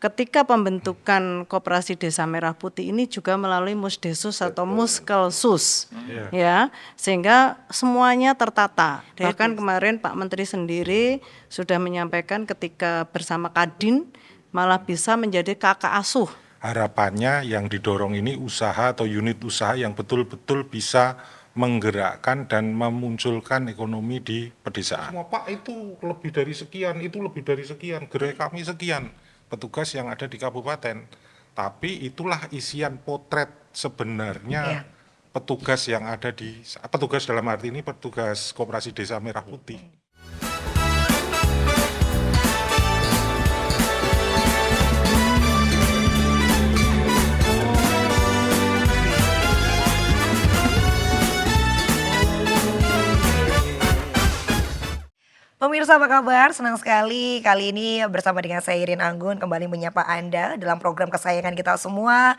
ketika pembentukan Koperasi Desa Merah Putih ini juga melalui Musdesus atau Muskelsus, ya, sehingga semuanya tertata. Bahkan kemarin Pak Menteri sendiri sudah menyampaikan ketika bersama Kadin malah bisa menjadi kakak asuh. Harapannya yang didorong ini usaha atau unit usaha yang betul-betul bisa menggerakkan dan memunculkan ekonomi di pedesaan. Semua Pak itu lebih dari sekian, itu lebih dari sekian, gerai kami sekian, petugas yang ada di kabupaten. Tapi itulah isian potret sebenarnya petugas yang ada di, petugas dalam arti ini petugas Koperasi Desa Merah Putih. Pemirsa apa kabar? Senang sekali kali ini bersama dengan saya Irin Anggun kembali menyapa Anda dalam program kesayangan kita semua.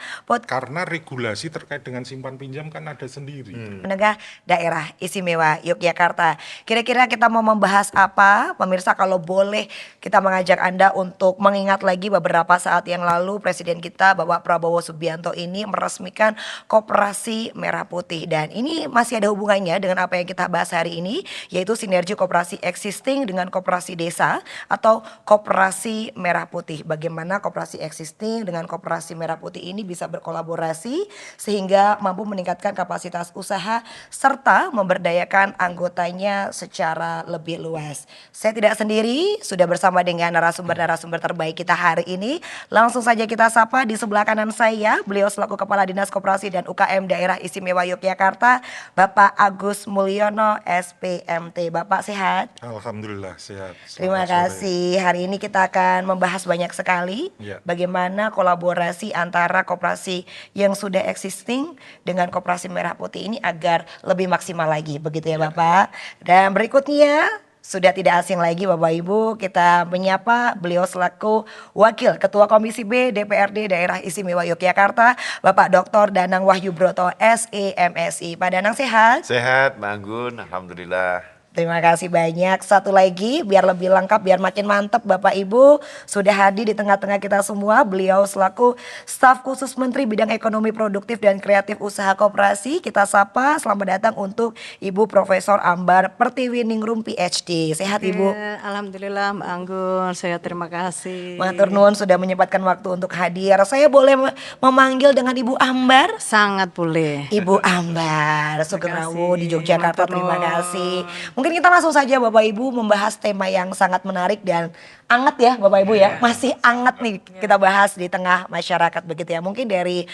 Karena regulasi terkait dengan simpan pinjam kan ada sendiri. Menengah Daerah Istimewa Yogyakarta. Kira-kira kita mau membahas apa? Pemirsa kalau boleh kita mengajak Anda untuk mengingat lagi beberapa saat yang lalu Presiden kita Bapak Prabowo Subianto ini meresmikan Koperasi Merah Putih. Dan ini masih ada hubungannya dengan apa yang kita bahas hari ini, yaitu sinergi koperasi existing dengan koperasi desa atau Koperasi Merah Putih. Bagaimana koperasi existing dengan Koperasi Merah Putih ini bisa berkolaborasi sehingga mampu meningkatkan kapasitas usaha serta memberdayakan anggotanya secara lebih luas. Saya tidak sendiri, sudah bersama dengan narasumber-narasumber terbaik kita hari ini. Langsung saja kita sapa di sebelah kanan saya, beliau selaku Kepala Dinas Koperasi dan UKM Daerah Istimewa Yogyakarta, Bapak Agus Mulyono SPMT. Bapak sehat? Alhamdulillah sehat. Terima kasih. Hari ini kita akan membahas banyak sekali bagaimana kolaborasi antara koperasi yang sudah existing dengan Koperasi Merah Putih ini agar lebih maksimal lagi, begitu ya Bapak. Dan berikutnya sudah tidak asing lagi Bapak Ibu, kita menyapa beliau selaku Wakil Ketua Komisi B DPRD Daerah Istimewa Yogyakarta, Bapak Dr. Danang Wahyu Broto SEMSI. Pak Danang sehat? Sehat, Mbak Anggun, alhamdulillah. Terima kasih banyak. Satu lagi biar lebih lengkap, biar makin mantap Bapak Ibu sudah hadir di tengah-tengah kita semua. Beliau selaku staf khusus Menteri Bidang Ekonomi Produktif dan Kreatif Usaha Koperasi. Kita sapa, selamat datang untuk Ibu Profesor Ambar Pertiwiningrum PhD. Sehat Ibu? Alhamdulillah Mbak Anggun, saya terima kasih. Matur nuwun sudah menyempatkan waktu untuk hadir. Saya boleh memanggil dengan Ibu Ambar? Sangat boleh. Ibu Ambar Sugeng Rawu di Yogyakarta, terima kasih. Mungkin kita langsung saja Bapak Ibu membahas tema yang sangat menarik dan anget ya Bapak Ibu ya. Masih anget nih kita bahas di tengah masyarakat begitu ya. Mungkin dari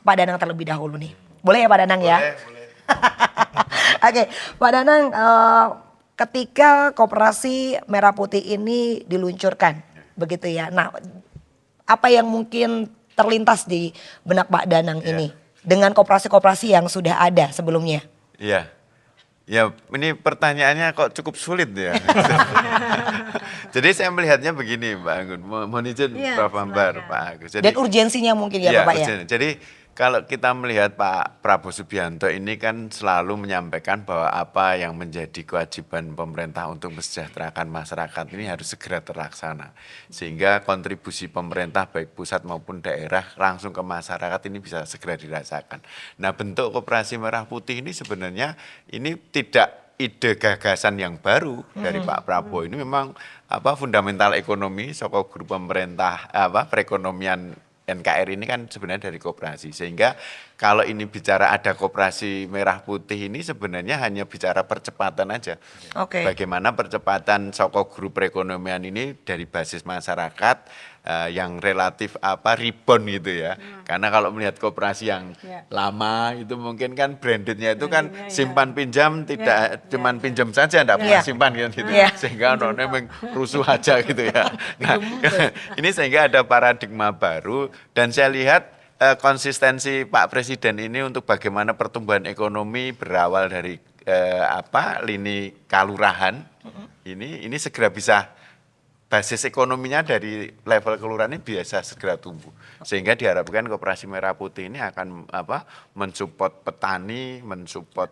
Pak Danang terlebih dahulu nih. Boleh ya Pak Danang ya? Boleh. Oke, Pak Danang, ketika Koperasi Merah Putih ini diluncurkan begitu ya. Nah, apa yang mungkin terlintas di benak Pak Danang ini dengan koperasi-koperasi yang sudah ada sebelumnya? Iya. Ya, ini pertanyaannya kok cukup sulit ya. Jadi saya melihatnya begini Mbak Anggun, mohon izin Prof. Ambar, Pak Agus. Dan urgensinya mungkin ya Bapak ya? Jadi kalau kita melihat Pak Prabowo Subianto ini kan selalu menyampaikan bahwa apa yang menjadi kewajiban pemerintah untuk mesejahterakan masyarakat ini harus segera terlaksana. Sehingga kontribusi pemerintah baik pusat maupun daerah langsung ke masyarakat ini bisa segera dirasakan. Nah, bentuk Koperasi Merah Putih ini sebenarnya ini tidak ide gagasan yang baru dari Pak Prabowo. Ini memang fundamental ekonomi soko grup pemerintah perekonomian NKRI ini kan sebenarnya dari koperasi, sehingga kalau ini bicara ada Koperasi Merah Putih ini sebenarnya hanya bicara percepatan aja. Bagaimana percepatan soko grup perekonomian ini dari basis masyarakat yang relatif rebound gitu ya. Karena kalau melihat koperasi yang lama itu mungkin kan brandednya itu kan simpan pinjam tidak cuman pinjam saja, enggak pernah simpan gitu. Sehingga orang rusuh aja gitu ya. Nah, ini sehingga ada paradigma baru dan saya lihat konsistensi Pak Presiden ini untuk bagaimana pertumbuhan ekonomi berawal dari lini kalurahan ini segera bisa basis ekonominya dari level kelurahan ini biasa segera tumbuh, sehingga diharapkan Koperasi Merah Putih ini akan mensupport petani, mensupport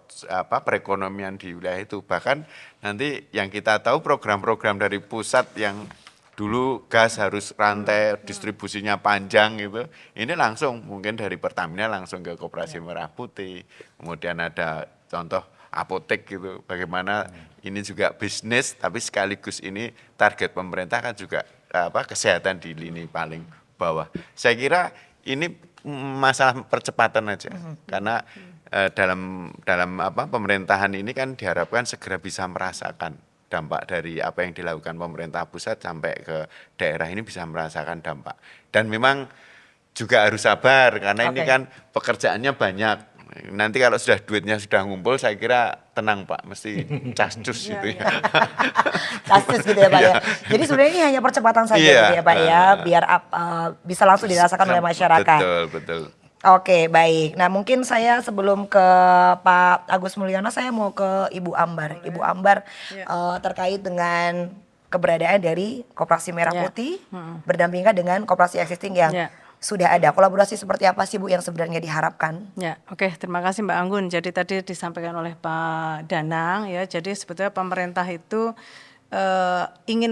perekonomian di wilayah itu. Bahkan nanti yang kita tahu program-program dari pusat yang Dulu gas harus rantai distribusinya panjang gitu. Ini langsung mungkin dari Pertamina langsung ke Koperasi Merah Putih. Kemudian ada contoh apotek gitu. Bagaimana ini juga bisnis tapi sekaligus ini target pemerintah kan juga kesehatan di lini paling bawah. Saya kira ini masalah percepatan aja. Karena dalam pemerintahan ini kan diharapkan segera bisa merasakan dampak dari apa yang dilakukan pemerintah pusat sampai ke daerah ini bisa merasakan dampak. Dan memang juga harus sabar karena ini kan pekerjaannya banyak. Nanti kalau sudah duitnya sudah ngumpul saya kira tenang Pak, mesti cascus gitu ya. Cascus gitu ya Pak ya. Jadi sebenarnya ini hanya percepatan saja gitu ya Pak ya, biar bisa langsung dirasakan oleh masyarakat. Betul. Oke, baik. Nah, mungkin saya sebelum ke Pak Agus Mulyono, saya mau ke Ibu Ambar. Ibu Ambar, terkait dengan keberadaan dari Koperasi Merah Putih berdampingan dengan koperasi existing yang sudah ada. Kolaborasi seperti apa sih Bu yang sebenarnya diharapkan? Ya, oke, terima kasih Mbak Anggun. Jadi tadi disampaikan oleh Pak Danang ya. Jadi sebetulnya pemerintah itu ingin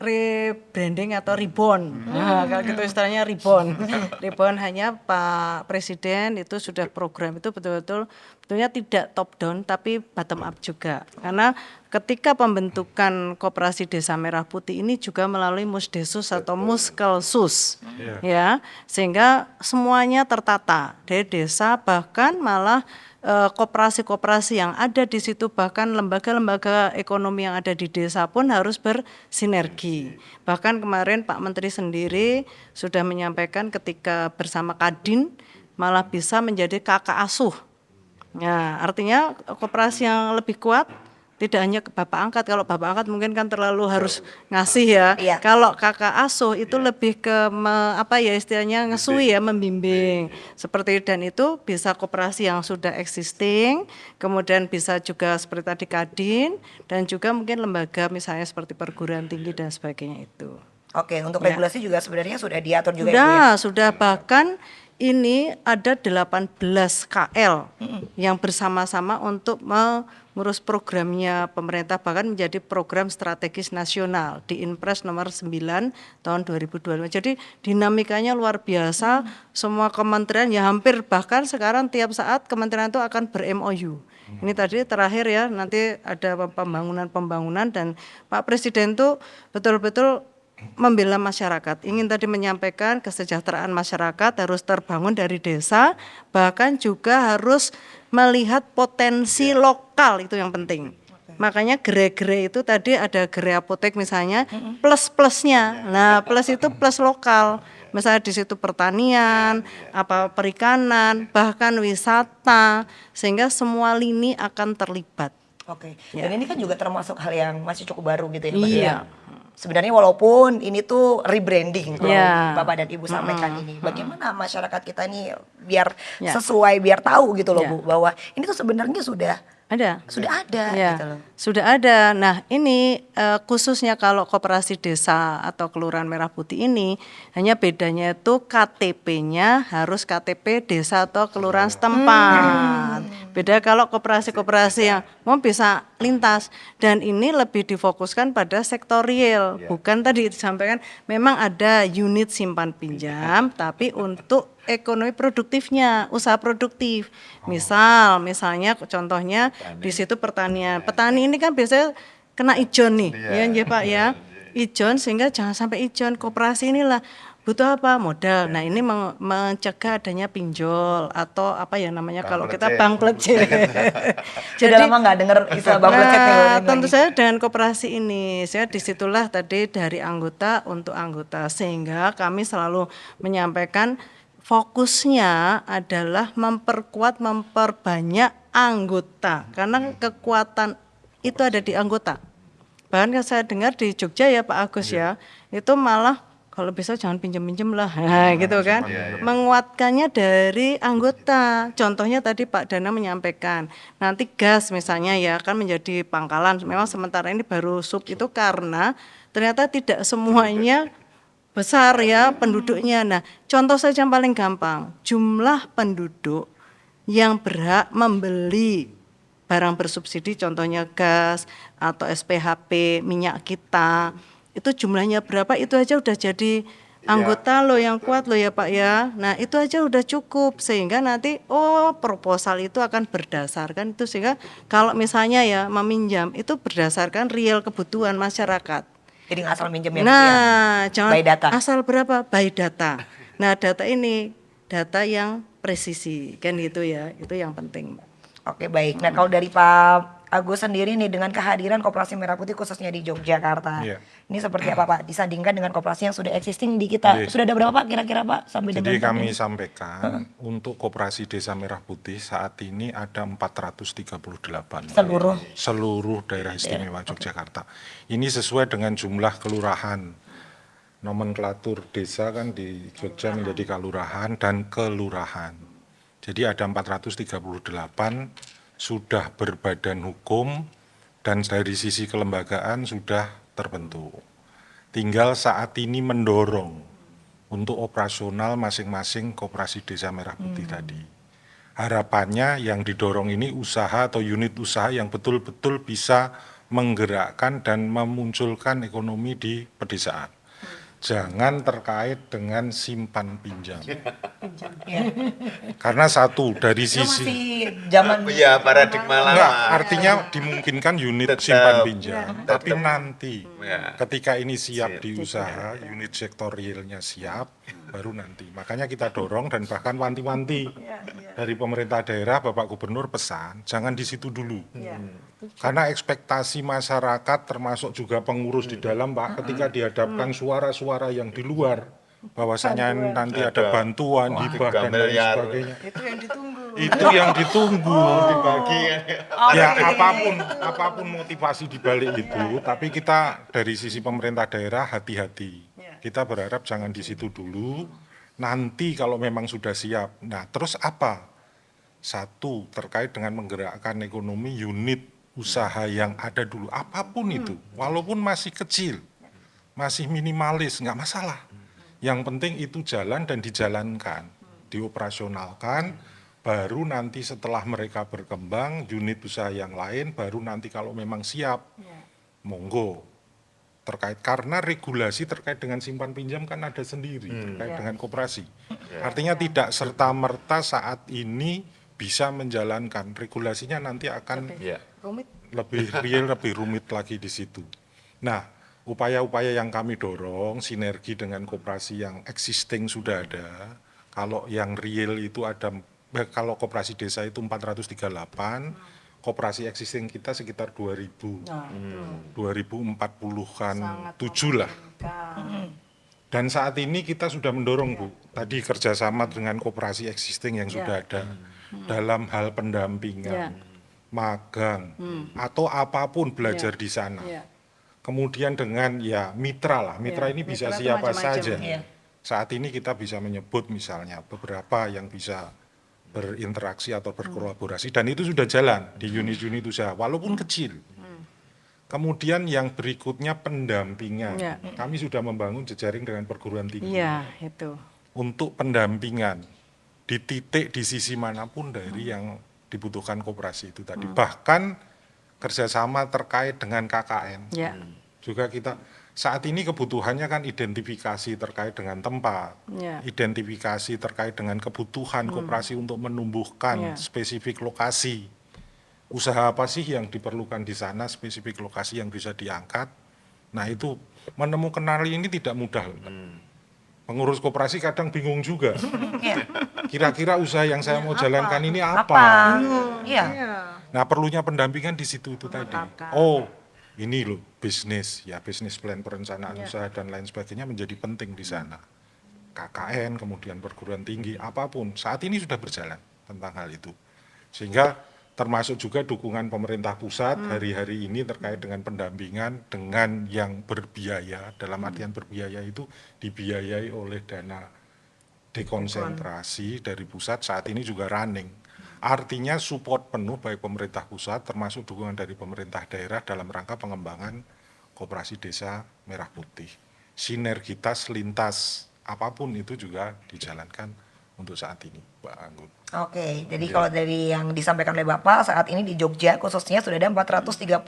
rebranding atau reborn. Nah, kalau gitu istilahnya reborn. Reborn hanya Pak Presiden itu sudah program itu betul-betul betulnya tidak top down tapi bottom up juga. Karena ketika pembentukan Koperasi Desa Merah Putih ini juga melalui Musdesus atau Muskelsus. Ya, sehingga semuanya tertata dari desa bahkan malah koperasi-koperasi yang ada di situ bahkan lembaga-lembaga ekonomi yang ada di desa pun harus bersinergi. Bahkan kemarin Pak Menteri sendiri sudah menyampaikan ketika bersama Kadin malah bisa menjadi kakak asuh. Nah, artinya koperasi yang lebih kuat tidak hanya ke bapak angkat. Kalau bapak angkat mungkin kan terlalu harus ngasih ya. Kalau kakak asuh itu lebih ke istilahnya ngesui ya, membimbing. Seperti dan itu bisa koperasi yang sudah existing, kemudian bisa juga seperti tadi Kadin dan juga mungkin lembaga misalnya seperti perguruan tinggi dan sebagainya itu. Oke, untuk regulasi juga sebenarnya sudah diatur juga ya? Sudah bahkan ini ada 18 KL yang bersama-sama untuk mengurus programnya pemerintah bahkan menjadi program strategis nasional di Inpres nomor 9 tahun 2025. Jadi dinamikanya luar biasa, semua kementerian ya hampir bahkan sekarang tiap saat kementerian itu akan ber-MOU. Ini tadi terakhir ya, nanti ada pembangunan dan Pak Presiden itu betul-betul membela masyarakat, ingin tadi menyampaikan kesejahteraan masyarakat harus terbangun dari desa, bahkan juga harus melihat potensi lokal, itu yang penting. Makanya gerai-gerai itu tadi ada gerai apotek misalnya, plus-plusnya, nah plus itu plus lokal, misalnya di situ pertanian, perikanan, bahkan wisata, sehingga semua lini akan terlibat. Oke, dan ini kan juga termasuk hal yang masih cukup baru gitu ya Mbak ya. Sebenarnya walaupun ini tuh rebranding kalau Bapak dan Ibu sampaikan ini, bagaimana masyarakat kita ini biar sesuai, biar tahu gitu loh Bu, bahwa ini tuh sebenarnya sudah ada gitu loh. Sudah ada. Nah ini khususnya kalau koperasi desa atau kelurahan Merah Putih ini hanya bedanya itu KTP-nya harus KTP desa atau kelurahan setempat. Beda kalau koperasi-koperasi yang mau bisa lintas dan ini lebih difokuskan pada sektor real. Bukan tadi disampaikan memang ada unit simpan pinjam tapi untuk ekonomi produktifnya, usaha produktif. Misalnya contohnya di situ pertanian. Petani ini kan biasanya kena ijon nih, ya Pak ya. Ijon sehingga jangan sampai ijon. Koperasi inilah butuh apa? Modal. Nah, ini mencegah adanya pinjol atau kalau kita bank plecet. Jadi lama nggak dengar istilah bank plecet nih. Tentu saja dengan koperasi ini, saya disitulah tadi dari anggota untuk anggota sehingga kami selalu menyampaikan fokusnya adalah memperbanyak anggota karena kekuatan itu ada di anggota. Bahkan saya dengar di Jogja ya Pak Agus ya, itu malah kalau bisa jangan pinjam-pinjam lah, gitu kan. Menguatkannya dari anggota. Contohnya tadi Pak Dana menyampaikan, nanti gas misalnya ya kan menjadi pangkalan. Memang sementara ini baru sub itu karena ternyata tidak semuanya besar ya penduduknya. Nah, contoh saja yang paling gampang, jumlah penduduk yang berhak membeli barang bersubsidi, contohnya gas atau SPHP, minyak kita, itu jumlahnya berapa, itu aja udah jadi anggota lo yang kuat lo ya Pak ya. Nah itu aja udah cukup, sehingga nanti proposal itu akan berdasarkan itu, sehingga kalau misalnya ya meminjam itu berdasarkan real kebutuhan masyarakat. Jadi nggak asal minjem ya. Nah jangan By data. asal berapa, by data. Nah data ini data yang presisi kan gitu ya, itu yang penting Mbak. Oke baik. Nah kalau dari Pak Agus sendiri nih dengan kehadiran Koperasi Merah Putih khususnya di Yogyakarta, Iya. ini seperti apa Pak? Disandingkan dengan koperasi yang sudah existing di kita, Iya. sudah ada berapa Pak kira-kira Pak sampai Jadi dengan kami ini? sampaikan untuk Koperasi Desa Merah Putih saat ini ada 438 seluruh daerah istimewa Yogyakarta. Ini sesuai dengan jumlah kelurahan. Nomenklatur desa kan di Jogja menjadi kalurahan dan kelurahan. Jadi ada 438 sudah berbadan hukum dan dari sisi kelembagaan sudah terbentuk. Tinggal saat ini mendorong untuk operasional masing-masing Koperasi Desa Merah Putih tadi. Harapannya yang didorong ini usaha atau unit usaha yang betul-betul bisa menggerakkan dan memunculkan ekonomi di pedesaan. Jangan terkait dengan simpan pinjam. Karena satu dari Itu sisi masih zaman Ya paradigma lama. enggak, artinya dimungkinkan unit Tetap, simpan pinjam, tetap. tapi nanti Ya. ketika ini siap di usaha, unit sektorialnya siap, baru nanti. Makanya kita dorong dan bahkan wanti-wanti dari pemerintah daerah, Bapak Gubernur pesan, jangan di situ dulu. Karena ekspektasi masyarakat termasuk juga pengurus di dalam Pak, ketika dihadapkan suara-suara yang di luar, bahwasanya nanti ada bantuan, hibah dan lain miliar. sebagainya. Itu yang ditunggu. Itu yang ditunggu. Dibagi Ya apapun motivasi dibalik itu, tapi kita dari sisi pemerintah daerah hati-hati. Kita berharap jangan di situ dulu. Nanti kalau memang sudah siap, nah terus apa? Satu terkait dengan menggerakkan ekonomi unit usaha yang ada dulu, apapun itu, walaupun masih kecil, masih minimalis, nggak masalah. Yang penting itu jalan dan dijalankan, dioperasionalkan. Baru nanti setelah mereka berkembang, unit usaha yang lain, baru nanti kalau memang siap, monggo. Terkait karena regulasi terkait dengan simpan pinjam kan ada sendiri terkait dengan koperasi. Artinya tidak serta-merta saat ini bisa menjalankan, regulasinya nanti akan Rumit. lebih real, lebih rumit lagi di situ. Nah, upaya-upaya yang kami dorong, sinergi dengan koperasi yang existing sudah ada. Kalau yang real itu ada, kalau koperasi desa itu 438, koperasi existing kita sekitar 2000, 2040-an, 7 lah. Dan saat ini kita sudah mendorong Bu, tadi kerjasama dengan koperasi existing yang sudah ada dalam hal pendampingan, magang, atau apapun belajar di sana. Kemudian dengan ya mitra lah, mitra ini bisa mitra itu siapa macam-macam. saja. Saat ini kita bisa menyebut misalnya beberapa yang bisa berinteraksi atau berkolaborasi dan itu sudah jalan di unit-unit usaha walaupun kecil. Kemudian yang berikutnya pendampingan. Kami sudah membangun jejaring dengan perguruan tinggi. Iya, itu. Untuk pendampingan di titik di sisi manapun dari yang dibutuhkan koperasi itu tadi. Bahkan kerjasama terkait dengan KKN. Ya. Juga kita saat ini kebutuhannya kan identifikasi terkait dengan tempat, identifikasi terkait dengan kebutuhan koperasi untuk menumbuhkan spesifik lokasi. Usaha apa sih yang diperlukan di sana, spesifik lokasi yang bisa diangkat. Nah itu menemukan ini tidak mudah. Pengurus koperasi kadang bingung juga. Kira-kira usaha yang saya mau jalankan ini apa? Iya. Nah perlunya pendampingan di situ itu tadi. Oh ini loh bisnis, ya bisnis plan perencanaan usaha dan lain sebagainya menjadi penting di sana. KKN, kemudian perguruan tinggi, apapun saat ini sudah berjalan tentang hal itu. Sehingga termasuk juga dukungan pemerintah pusat hari-hari ini terkait dengan pendampingan dengan yang berbiaya, dalam artian berbiaya itu dibiayai oleh dana dekonsentrasi dari pusat saat ini juga running. Artinya support penuh baik pemerintah pusat termasuk dukungan dari pemerintah daerah dalam rangka pengembangan koperasi desa Merah Putih. Sinergitas lintas apapun itu juga dijalankan untuk saat ini, Mbak Anggun. Oke, jadi kalau dari yang disampaikan oleh Bapak saat ini di Jogja khususnya sudah ada 438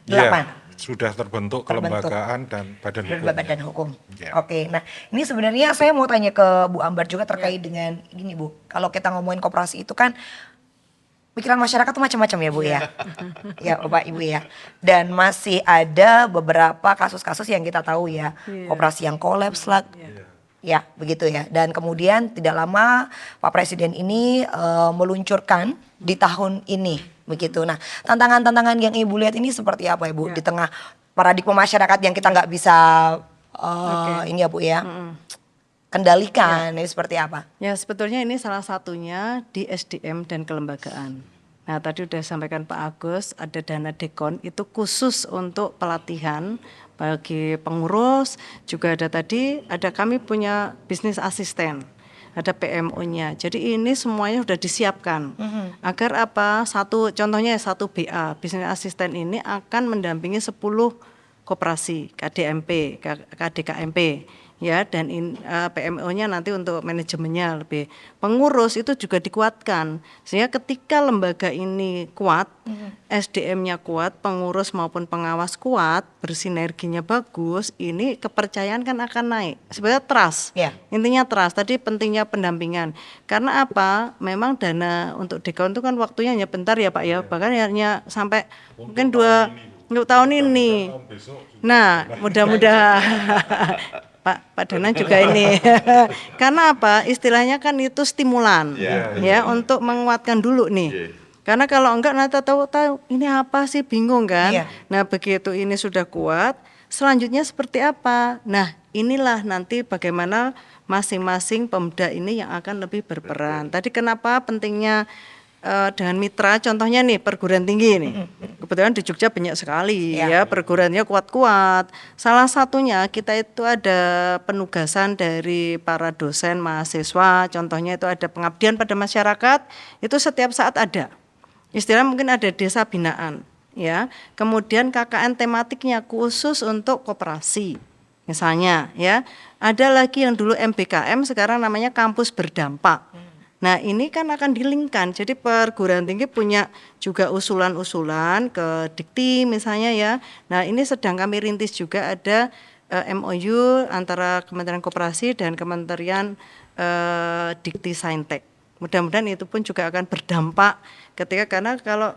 Iya, sudah terbentuk kelembagaan dan badan hukum. badan hukum. Ya. Oke, nah ini sebenarnya saya mau tanya ke Bu Ambar juga terkait dengan gini Bu, kalau kita ngomongin koperasi itu kan pikiran masyarakat tuh macam-macam ya Bu ya, ya Bapak Ibu ya, dan masih ada beberapa kasus-kasus yang kita tahu ya, koperasi yang kolaps lah. Ya, begitu ya. Dan kemudian tidak lama Pak Presiden ini meluncurkan di tahun ini, begitu. Nah, tantangan-tantangan yang Ibu lihat ini seperti apa Ibu di tengah paradigma masyarakat yang kita nggak bisa ini ya Bu ya, kendalikan, ini seperti apa? Ya sebetulnya ini salah satunya di SDM dan kelembagaan. Nah tadi udah sampaikan Pak Agus, ada dana dekon itu khusus untuk pelatihan bagi pengurus, juga ada tadi, kami punya bisnis asisten, ada PMO-nya. Jadi ini semuanya sudah disiapkan. Agar apa? Contohnya satu BA, bisnis asisten ini akan mendampingi 10 koperasi, KDMP, KDKMP. Ya, dan PMO-nya nanti untuk manajemennya lebih. Pengurus itu juga dikuatkan. Sehingga ketika lembaga ini kuat, SDM-nya kuat, pengurus maupun pengawas kuat, bersinerginya bagus, ini kepercayaan kan akan naik. Sebenarnya trust. Ya. Intinya trust. Tadi pentingnya pendampingan. Karena apa? Memang dana untuk dekon itu kan waktunya hanya bentar ya Pak ya. Bahkan hanya sampai mungkin untuk tahun ini. Nah, mudah-mudahan Pak Danang juga ini. Karena apa? Istilahnya kan itu stimulan ya untuk menguatkan dulu nih. Karena kalau enggak nanti tahu ini apa sih, bingung kan? Nah, begitu ini sudah kuat, selanjutnya seperti apa? Nah, inilah nanti bagaimana masing-masing Pemda ini yang akan lebih berperan. Tadi kenapa pentingnya dengan mitra, contohnya nih perguruan tinggi nih, kebetulan di Jogja banyak sekali ya perguruannya kuat-kuat. Salah satunya kita itu ada penugasan dari para dosen mahasiswa, contohnya itu ada pengabdian pada masyarakat, itu setiap saat ada. Istilah mungkin ada desa binaan, ya. Kemudian KKN tematiknya khusus untuk koperasi, misalnya, ya. Ada lagi yang dulu MBKM, sekarang namanya kampus berdampak. Nah ini kan akan dilingkan, jadi perguruan tinggi punya juga usulan-usulan ke Dikti misalnya ya. Nah ini sedang kami rintis juga ada MOU antara Kementerian Koperasi dan Kementerian Dikti Saintek. Mudah-mudahan itu pun juga akan berdampak karena kalau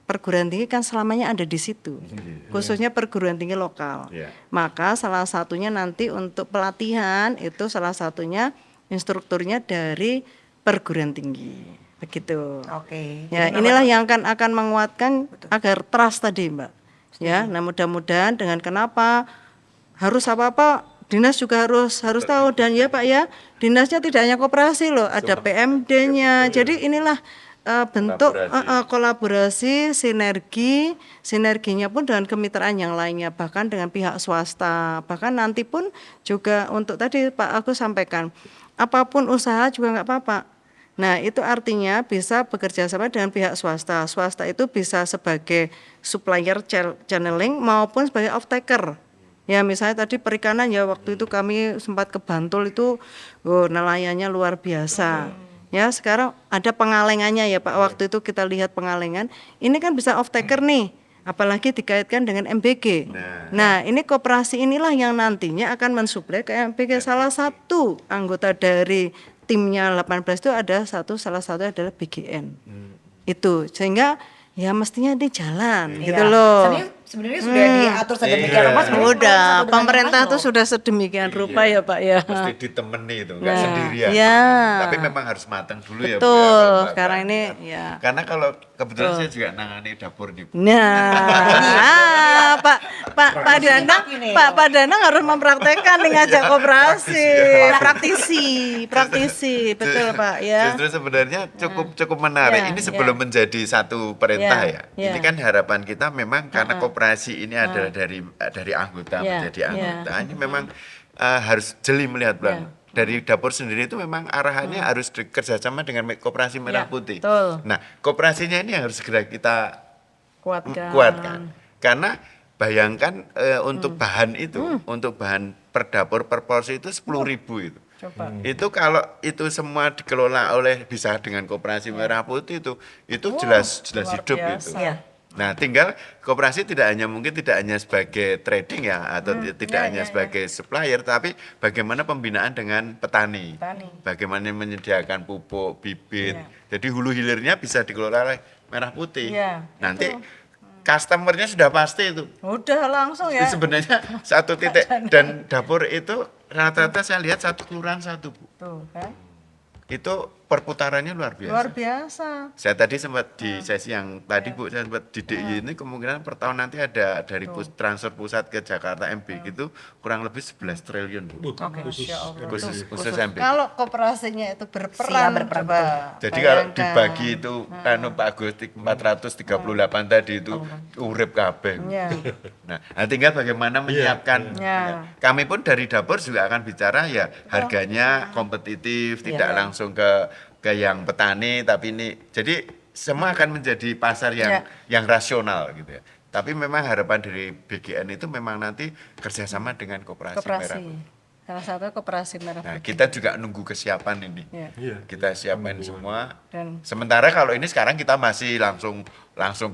perguruan tinggi kan selamanya ada di situ, khususnya perguruan tinggi lokal. Maka salah satunya nanti untuk pelatihan itu salah satunya instrukturnya dari perguruan tinggi, begitu. Oke. Ya, inilah yang akan menguatkan agar trust tadi, Mbak. Ya, nah mudah-mudahan dengan kenapa harus apa-apa dinas juga harus tahu, dan ya Pak ya, dinasnya tidak hanya koperasi loh, ada PMD-nya. Jadi inilah bentuk kolaborasi, sinerginya pun dengan kemitraan yang lainnya, bahkan dengan pihak swasta, bahkan nanti pun juga untuk tadi Pak Agus sampaikan, apapun usaha juga nggak apa-apa. Nah itu artinya bisa bekerja sama dengan pihak swasta. Swasta itu bisa sebagai supplier channeling maupun sebagai off-taker. Ya misalnya tadi perikanan ya, waktu itu kami sempat ke Bantul itu nelayannya luar biasa. Ya sekarang ada pengalengannya ya Pak, waktu itu kita lihat pengalengan. Ini kan bisa off-taker nih, apalagi dikaitkan dengan MBG. Nah ini koperasi inilah yang nantinya akan mensuplai ke MBG. Salah satu anggota dari timnya 18 itu ada salah satu adalah BGN. Itu sehingga ya mestinya ini jalan gitu loh. Sebenarnya sudah diatur sedemikian rupa. Udah, pemerintah tuh sudah sedemikian rupa ya Pak ya. Mesti ditemani itu, nggak sendirian. Ya. Tapi memang harus matang dulu ya. Betul, sekarang ini ya. Karena kalau kebetulan saya juga nangani dapur nih. Nah, Pak Danang harus mempraktekkan nih ngajak koperasi, praktisi, betul Pak ya. Justru sebenarnya cukup menarik. Ini sebelum menjadi satu perintah ya. Ini kan harapan kita memang karena koperasi ini adalah dari anggota menjadi anggota. Ini memang harus jeli melihat Bang. Dari dapur sendiri itu memang arahannya harus kerjasama dengan Koperasi Merah Putih. Nah, koperasinya ini harus segera kita kuatkan. Karena bayangkan untuk bahan itu, untuk bahan per dapur per porsi itu 10.000 itu. Coba. Itu kalau itu semua dikelola oleh bisa dengan koperasi merah putih itu jelas luar hidup biasa. itu. Iya. Nah, tinggal koperasi tidak hanya sebagai trading ya atau tidak hanya sebagai supplier, tapi bagaimana pembinaan dengan petani. Bagaimana menyediakan pupuk, bibit. Jadi hulu hilirnya bisa dikelola oleh merah putih. Iya, Nanti customernya sudah pasti itu. Udah langsung ya. Sebenarnya satu titik dan dapur itu rata-rata saya lihat satu kelurahan satu, Bu. Tuh kan. Itu perputarannya luar biasa. Luar biasa. Saya tadi sempat di sesi yang tadi Bu, saya sempat di DIY ini kemungkinan per tahun nanti ada dari transfer pusat ke Jakarta MB gitu kurang lebih 11 triliun Bu. Khusus MB. Kalau koperasinya itu berperan, Siap berperan, coba Jadi kalau bayangkan. dibagi itu Pak Agus 438 tadi itu urip kabeh. Iya. Nah, tinggal bagaimana menyiapkan. Iya. Kami pun dari dapur juga akan bicara ya harganya kompetitif, tidak langsung ke yang petani, tapi ini jadi semua akan menjadi pasar yang rasional gitu ya. Tapi memang harapan dari BGN itu memang nanti kerjasama dengan koperasi merah. Salah satu koperasi merah Nah, putih. kita juga nunggu kesiapan ini. Iya. Kita siapin semua. Dan Sementara kalau ini sekarang kita masih langsung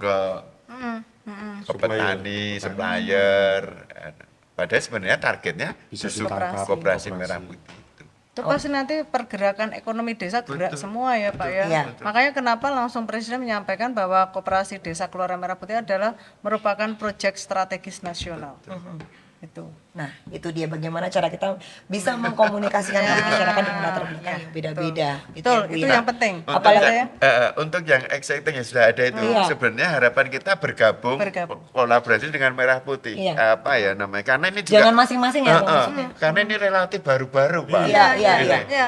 ke petani, supplier. Padahal sebenarnya targetnya Bisa justru ditangkap koperasi koperasi. merah putih. itu pasti nanti pergerakan ekonomi desa gerak semua ya Pak ya. Iya. Makanya kenapa langsung Presiden menyampaikan bahwa koperasi desa Kelurahan Merah Putih adalah merupakan proyek strategis nasional. Itu. Nah, itu dia bagaimana cara kita bisa mengkomunikasikan ke masyarakat dengan latar belakang yang beda-beda. Betul, Bu itu ya. yang penting. Untuk Apalagi ya. untuk yang exciting yang sudah ada itu Iya. sebenarnya harapan kita bergabung kolaborasi dengan merah putih. Iya. Apa ya namanya? Karena ini juga Jangan masing-masing ya maksudnya. karena ini relatif baru-baru, Pak. Iya, iya, Ini. iya.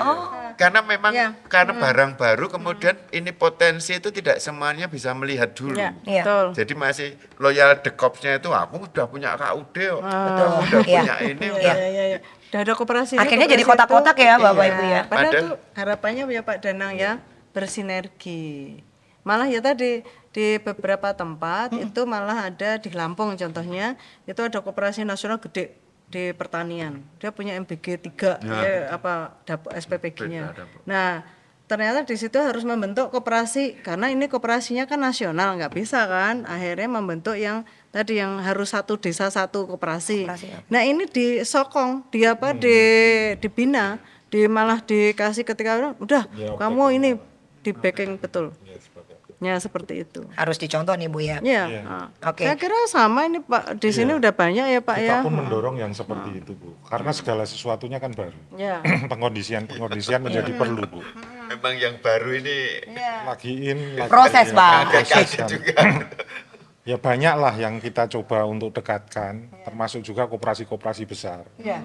Karena memang Iya. karena barang baru kemudian ini potensi itu tidak semuanya bisa melihat dulu. Ya, Iya. betul. Jadi masih loyal dekopsnya itu aku udah punya KUD, aku udah Iya. punya ini. Iya, iya, iya. Udah ada koperasi. ini, Akhirnya jadi koperasi kotak-kotak itu. ya, Bapak Ibu ya. Padahal Padahal- tuh harapannya ya Pak Danang ya bersinergi. Malah ya tadi di beberapa tempat itu malah ada di Lampung contohnya itu ada koperasi nasional gede di pertanian. Dia punya MBG 3 SPPG-nya. Nah, ternyata di situ harus membentuk koperasi karena ini koperasinya kan nasional nggak bisa kan akhirnya membentuk yang tadi yang harus satu desa satu koperasi. Nah ini disokong dibina malah dikasih ketika udah kamu ini di backing betul ya seperti itu Harus dicontoh nih Bu ya. ya. Oke. Saya kira sama ini Pak di sini udah banyak ya Pak ya. Kita pun mendorong yang seperti itu, Bu. Karena segala sesuatunya kan baru. Ya. Pengkondisian menjadi perlu, Bu. Memang yang baru ini Lagi Proses, Bang. kaget juga. Ya banyak lah yang kita coba untuk dekatkan, termasuk juga koperasi-koperasi besar. Ya.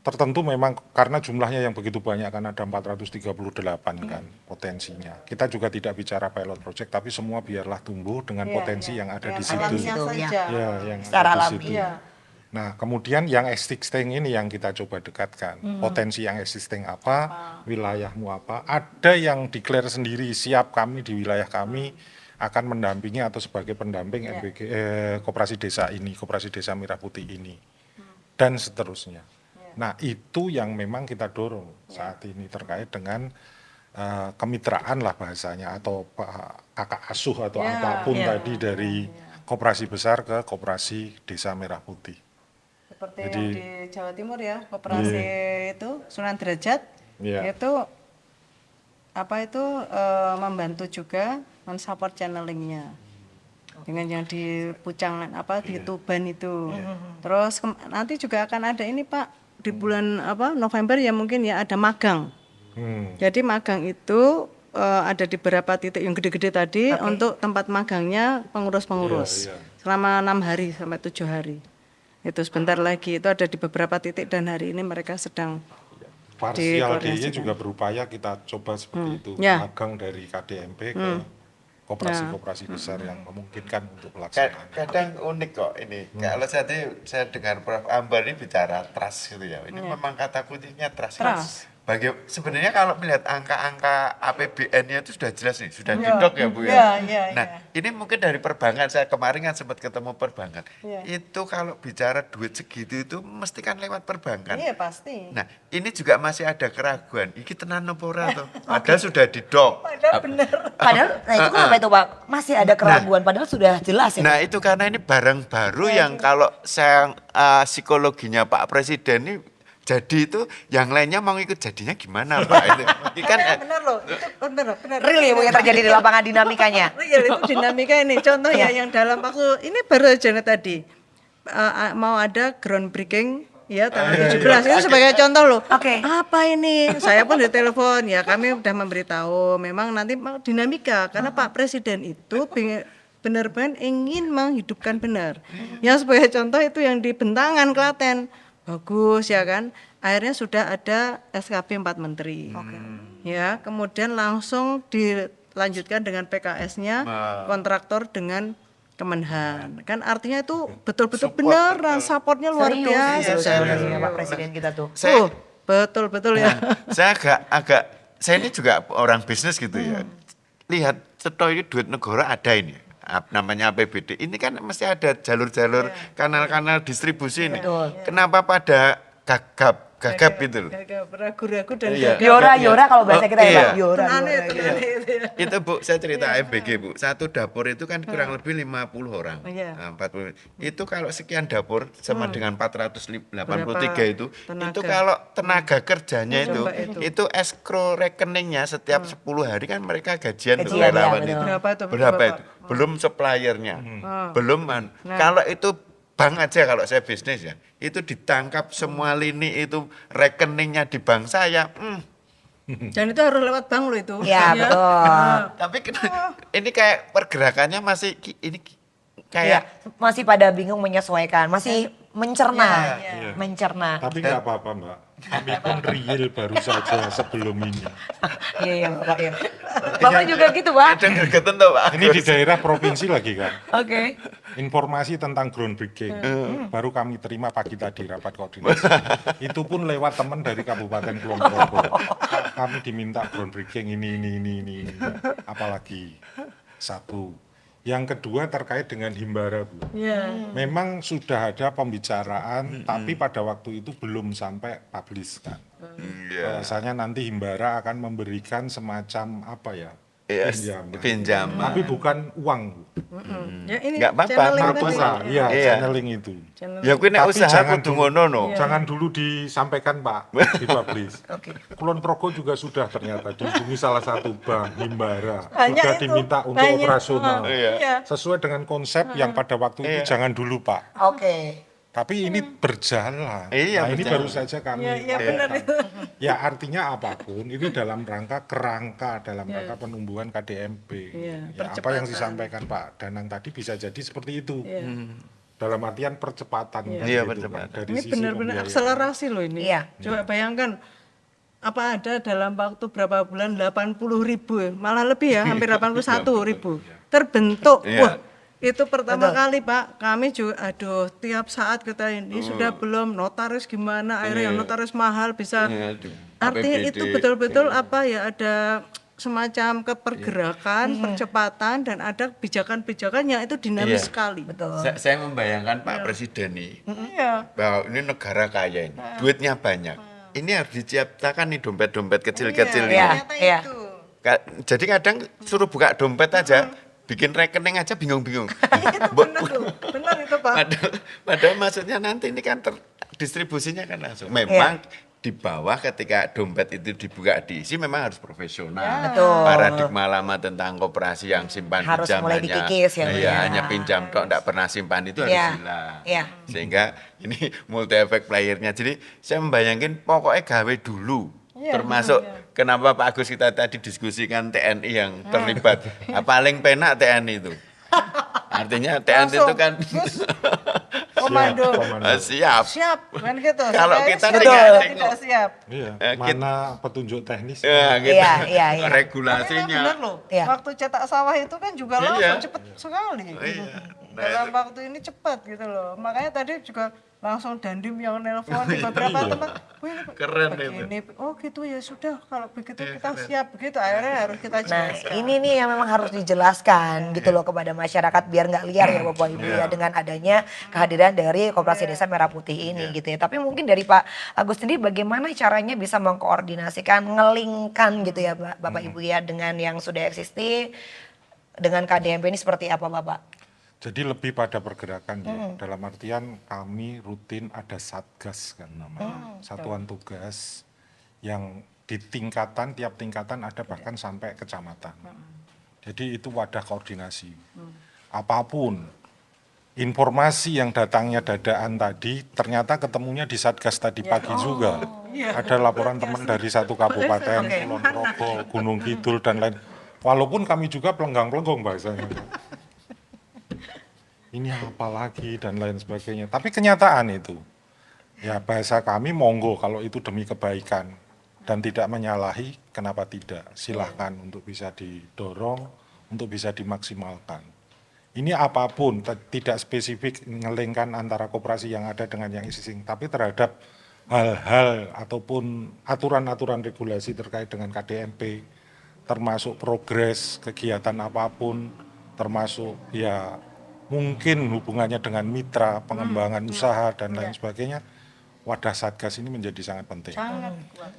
Tertentu memang karena jumlahnya yang begitu banyak kan ada 438 kan potensinya. Kita juga tidak bicara pilot project tapi semua biarlah tumbuh dengan potensi yang ada di situ. Alamnya saja. Ya, yang Secara ada di alami. situ. Iya. Nah, kemudian yang existing ini yang kita coba dekatkan. Potensi yang existing apa, wilayahmu apa. Ada yang declare sendiri siap kami di wilayah kami akan mendampingi atau sebagai pendamping koperasi desa ini, koperasi desa Merah Putih ini. Dan seterusnya. Nah, itu yang memang kita dorong saat ini terkait dengan kemitraan lah bahasanya atau kakak asuh atau apapun tadi dari koperasi besar ke koperasi desa Merah Putih. Seperti yang di Jawa Timur ya, koperasi itu Sunan Derajat itu membantu juga mensupport channelingnya dengan yang di Pucang di Tuban itu. Terus nanti juga akan ada ini Pak di bulan November ya mungkin ya ada magang. Jadi magang itu ada di beberapa titik yang gede-gede tadi untuk tempat magangnya pengurus-pengurus selama 6 hari sampai 7 hari. Itu sebentar lagi itu ada di beberapa titik dan hari ini mereka sedang Parsial DIY juga berupaya kita coba seperti itu, magang dari KDMP ke koperasi-koperasi besar yang memungkinkan untuk pelaksanaan. Kadang unik kok ini. Kalau saya dengar Prof. Ambar ini bicara trust gitu ya. Ini memang kata kuncinya trust. sebenarnya kalau melihat angka-angka APBN-nya itu sudah jelas nih, sudah didok ya Bu ya. Nah, ini mungkin dari perbankan, saya kemarin kan sempat ketemu perbankan. Itu kalau bicara duit segitu itu mesti kan lewat perbankan. Iya pasti. Nah, ini juga masih ada keraguan. Iki tenan apa ora to? Padahal sudah didok. Padahal bener. Padahal, nah itu kenapa itu Pak? Masih ada keraguan, padahal sudah jelas ya. Nah, itu karena ini barang baru yang kalau saya psikologinya Pak Presiden ini jadi itu yang lainnya mau ikut jadinya gimana Pak itu. Ini kan Bener loh, itu bener. Real ya Bu yang terjadi di lapangan dinamikanya. Iya itu dinamika ini. Contoh ya yang dalam waktu ini baru aja tadi mau ada groundbreaking ya tanggal 17 itu sebagai contoh loh. Oke. Apa ini? Saya pun ditelepon ya kami udah memberitahu memang nanti mau dinamika karena Pak Presiden itu benar-benar ingin menghidupkan benar. Yang sebagai contoh itu yang di Bentangan Klaten. Bagus ya kan. Akhirnya sudah ada SKB 4 menteri. Ya, kemudian langsung dilanjutkan dengan PKS-nya, kontraktor dengan Kemenhan. Kan artinya itu betul-betul beneran supportnya luar biasa. Sebenarnya Pak Presiden kita tuh. Betul-betul ya. Saya saya ini juga orang bisnis gitu ya. Lihat seto ini duit negara ada ini. Namanya APBD. Ini kan mesti ada jalur-jalur kanal-kanal distribusi ini. Kenapa pada gagap gitu loh. Ragu-ragu dan Yora kalau bahasa kita ya Pak. Yora. Itu Bu, saya cerita MBG Bu. Satu dapur itu kan kurang lebih 50 orang. Nah, 40. Itu kalau sekian dapur sama dengan 483 itu kalau tenaga kerjanya itu escrow rekeningnya setiap 10 hari kan mereka gajian tuh relawan itu. Berapa itu? Belum suppliernya. Belum kalau itu bank aja kalau saya bisnis ya, itu ditangkap semua lini itu rekeningnya di bank saya. Dan itu harus lewat bank loh itu. Iya betul. Tapi ini kayak pergerakannya masih ini kayak masih pada bingung menyesuaikan, masih mencerna, mencerna. Tapi nggak apa-apa Mbak, kami pun real baru saja sebelum ini. Iya Bapak ya. Bapak juga gitu Pak. ada gregetan tuh Pak. Ini di daerah provinsi lagi kan. Oke. Informasi tentang groundbreaking baru kami terima pagi tadi rapat koordinasi. Itu pun lewat teman dari Kabupaten Kulon Progo. Kami diminta groundbreaking ini. Apalagi satu. Yang kedua terkait dengan Himbara Bu. Memang sudah ada pembicaraan, tapi pada waktu itu belum sampai publish kan. Bahwasanya nanti Himbara akan memberikan semacam apa ya? Pinjam. Tapi bukan uang Bu. Ya ini Nggak apa-apa, channeling narkoba. tadi. Iya, Iya. channeling itu. Ya kuwi nek Tapi usaha jangan kudu dulu. ngono no. Jangan dulu disampaikan Pak, dipublish. Kulon Progo juga sudah ternyata dihubungi salah satu bank Himbara, Hanya sudah itu, diminta untuk hanya. operasional. Iya. Sesuai dengan konsep yang pada waktu itu jangan dulu Pak. Oke. Tapi ini berjalan. Iya, Nah, ini berjalan. baru saja kami. Iya benar itu. Ya artinya apapun ini dalam rangka dalam rangka penumbuhan KDMP. Iya, Ya, apa yang disampaikan Pak Danang tadi bisa jadi seperti itu. Dalam artian percepatan. tadi Iya, itu, percepatan. Pak, dari Ini sisi benar-benar pembiayaan. akselerasi loh ini. Iya. Coba bayangkan apa ada dalam waktu berapa bulan 80.000 ya, malah lebih ya, hampir 81.000 terbentuk. Iya. Wah, itu pertama kali Pak, kami juga aduh tiap saat kita ini sudah belum notaris gimana, akhirnya yang notaris mahal bisa. Artinya APBD. itu betul-betul apa ya, ada semacam kepergerakan, percepatan dan ada kebijakan-kebijakan yang itu dinamis sekali. Betul. Saya membayangkan Pak Presiden nih, Iya. bahwa ini negara kaya ini, duitnya banyak. Ini harus diciptakan nih dompet-dompet kecil-kecil ini. Iya. Iya. Jadi kadang suruh buka dompet aja, bikin rekening aja bingung-bingung. Benar itu Pak. Padahal maksudnya nanti ini kan distribusinya kan langsung. Memang di bawah ketika dompet itu dibuka diisi memang harus profesional. Betul. Paradigma lama tentang koperasi yang simpan Harus pinjam mulai dikikis ya, Bu, ya. hanya pinjam tok enggak pernah simpan itu harus Iya. hilang. Iya. Sehingga ini multi efek playernya. Jadi saya membayangkan pokoknya gawe dulu. Termasuk kenapa Pak Agus kita tadi diskusikan TNI yang terlibat. Paling penak TNI itu. Artinya TNI itu kan Komando. siap. Siap, kan gitu. Kalau Saya kita siap, tidak tidak siap. Iya. kita- Mana petunjuk teknis? Ya, gitu. Iya. Regulasinya. Benar loh. Iya. Waktu cetak sawah itu kan juga Iya. langsung cepet sekali. Iya. Nah, Dalam waktu ini cepat gitu loh. Makanya tadi juga langsung dandim yang nelpon di beberapa tempat. Wih, Keren begini. Oh gitu ya sudah, kalau begitu kita siap begitu. Akhirnya harus kita Nah, jelaskan. ini nih yang memang harus dijelaskan gitu loh kepada masyarakat biar nggak liar ya Bapak Ibu ya dengan adanya kehadiran dari Koperasi Desa Merah Putih ini gitu ya. Tapi mungkin dari Pak Agus sendiri bagaimana caranya bisa mengkoordinasikan, ngelingkan gitu ya Bapak Ibu ya dengan yang sudah existing dengan KDMP ini seperti apa Bapak? Jadi lebih pada pergerakan ya. Dalam artian kami rutin ada satgas kan namanya. Satuan tugas yang di tingkatan, tiap tingkatan ada bahkan sampai kecamatan. Jadi itu wadah koordinasi. Apapun informasi yang datangnya dadaan tadi ternyata ketemunya di satgas tadi pagi juga. Ada laporan teman dari satu kabupaten, Kulon Progo, Gunung Kidul dan lain. Walaupun kami juga pelenggang-pelenggang bahasanya. Ini apa lagi dan lain sebagainya. Tapi kenyataan itu, ya bahasa kami monggo kalau itu demi kebaikan dan tidak menyalahi, kenapa tidak? Silahkan untuk bisa didorong, untuk bisa dimaksimalkan. Ini apapun, tidak spesifik ngelingkan antara koperasi yang ada dengan yang existing, tapi terhadap hal-hal ataupun aturan-aturan regulasi terkait dengan KDMP, termasuk progres kegiatan apapun, termasuk ya mungkin hubungannya dengan mitra, pengembangan usaha dan lain sebagainya, wadah Satgas ini menjadi sangat penting. Sangat kuat.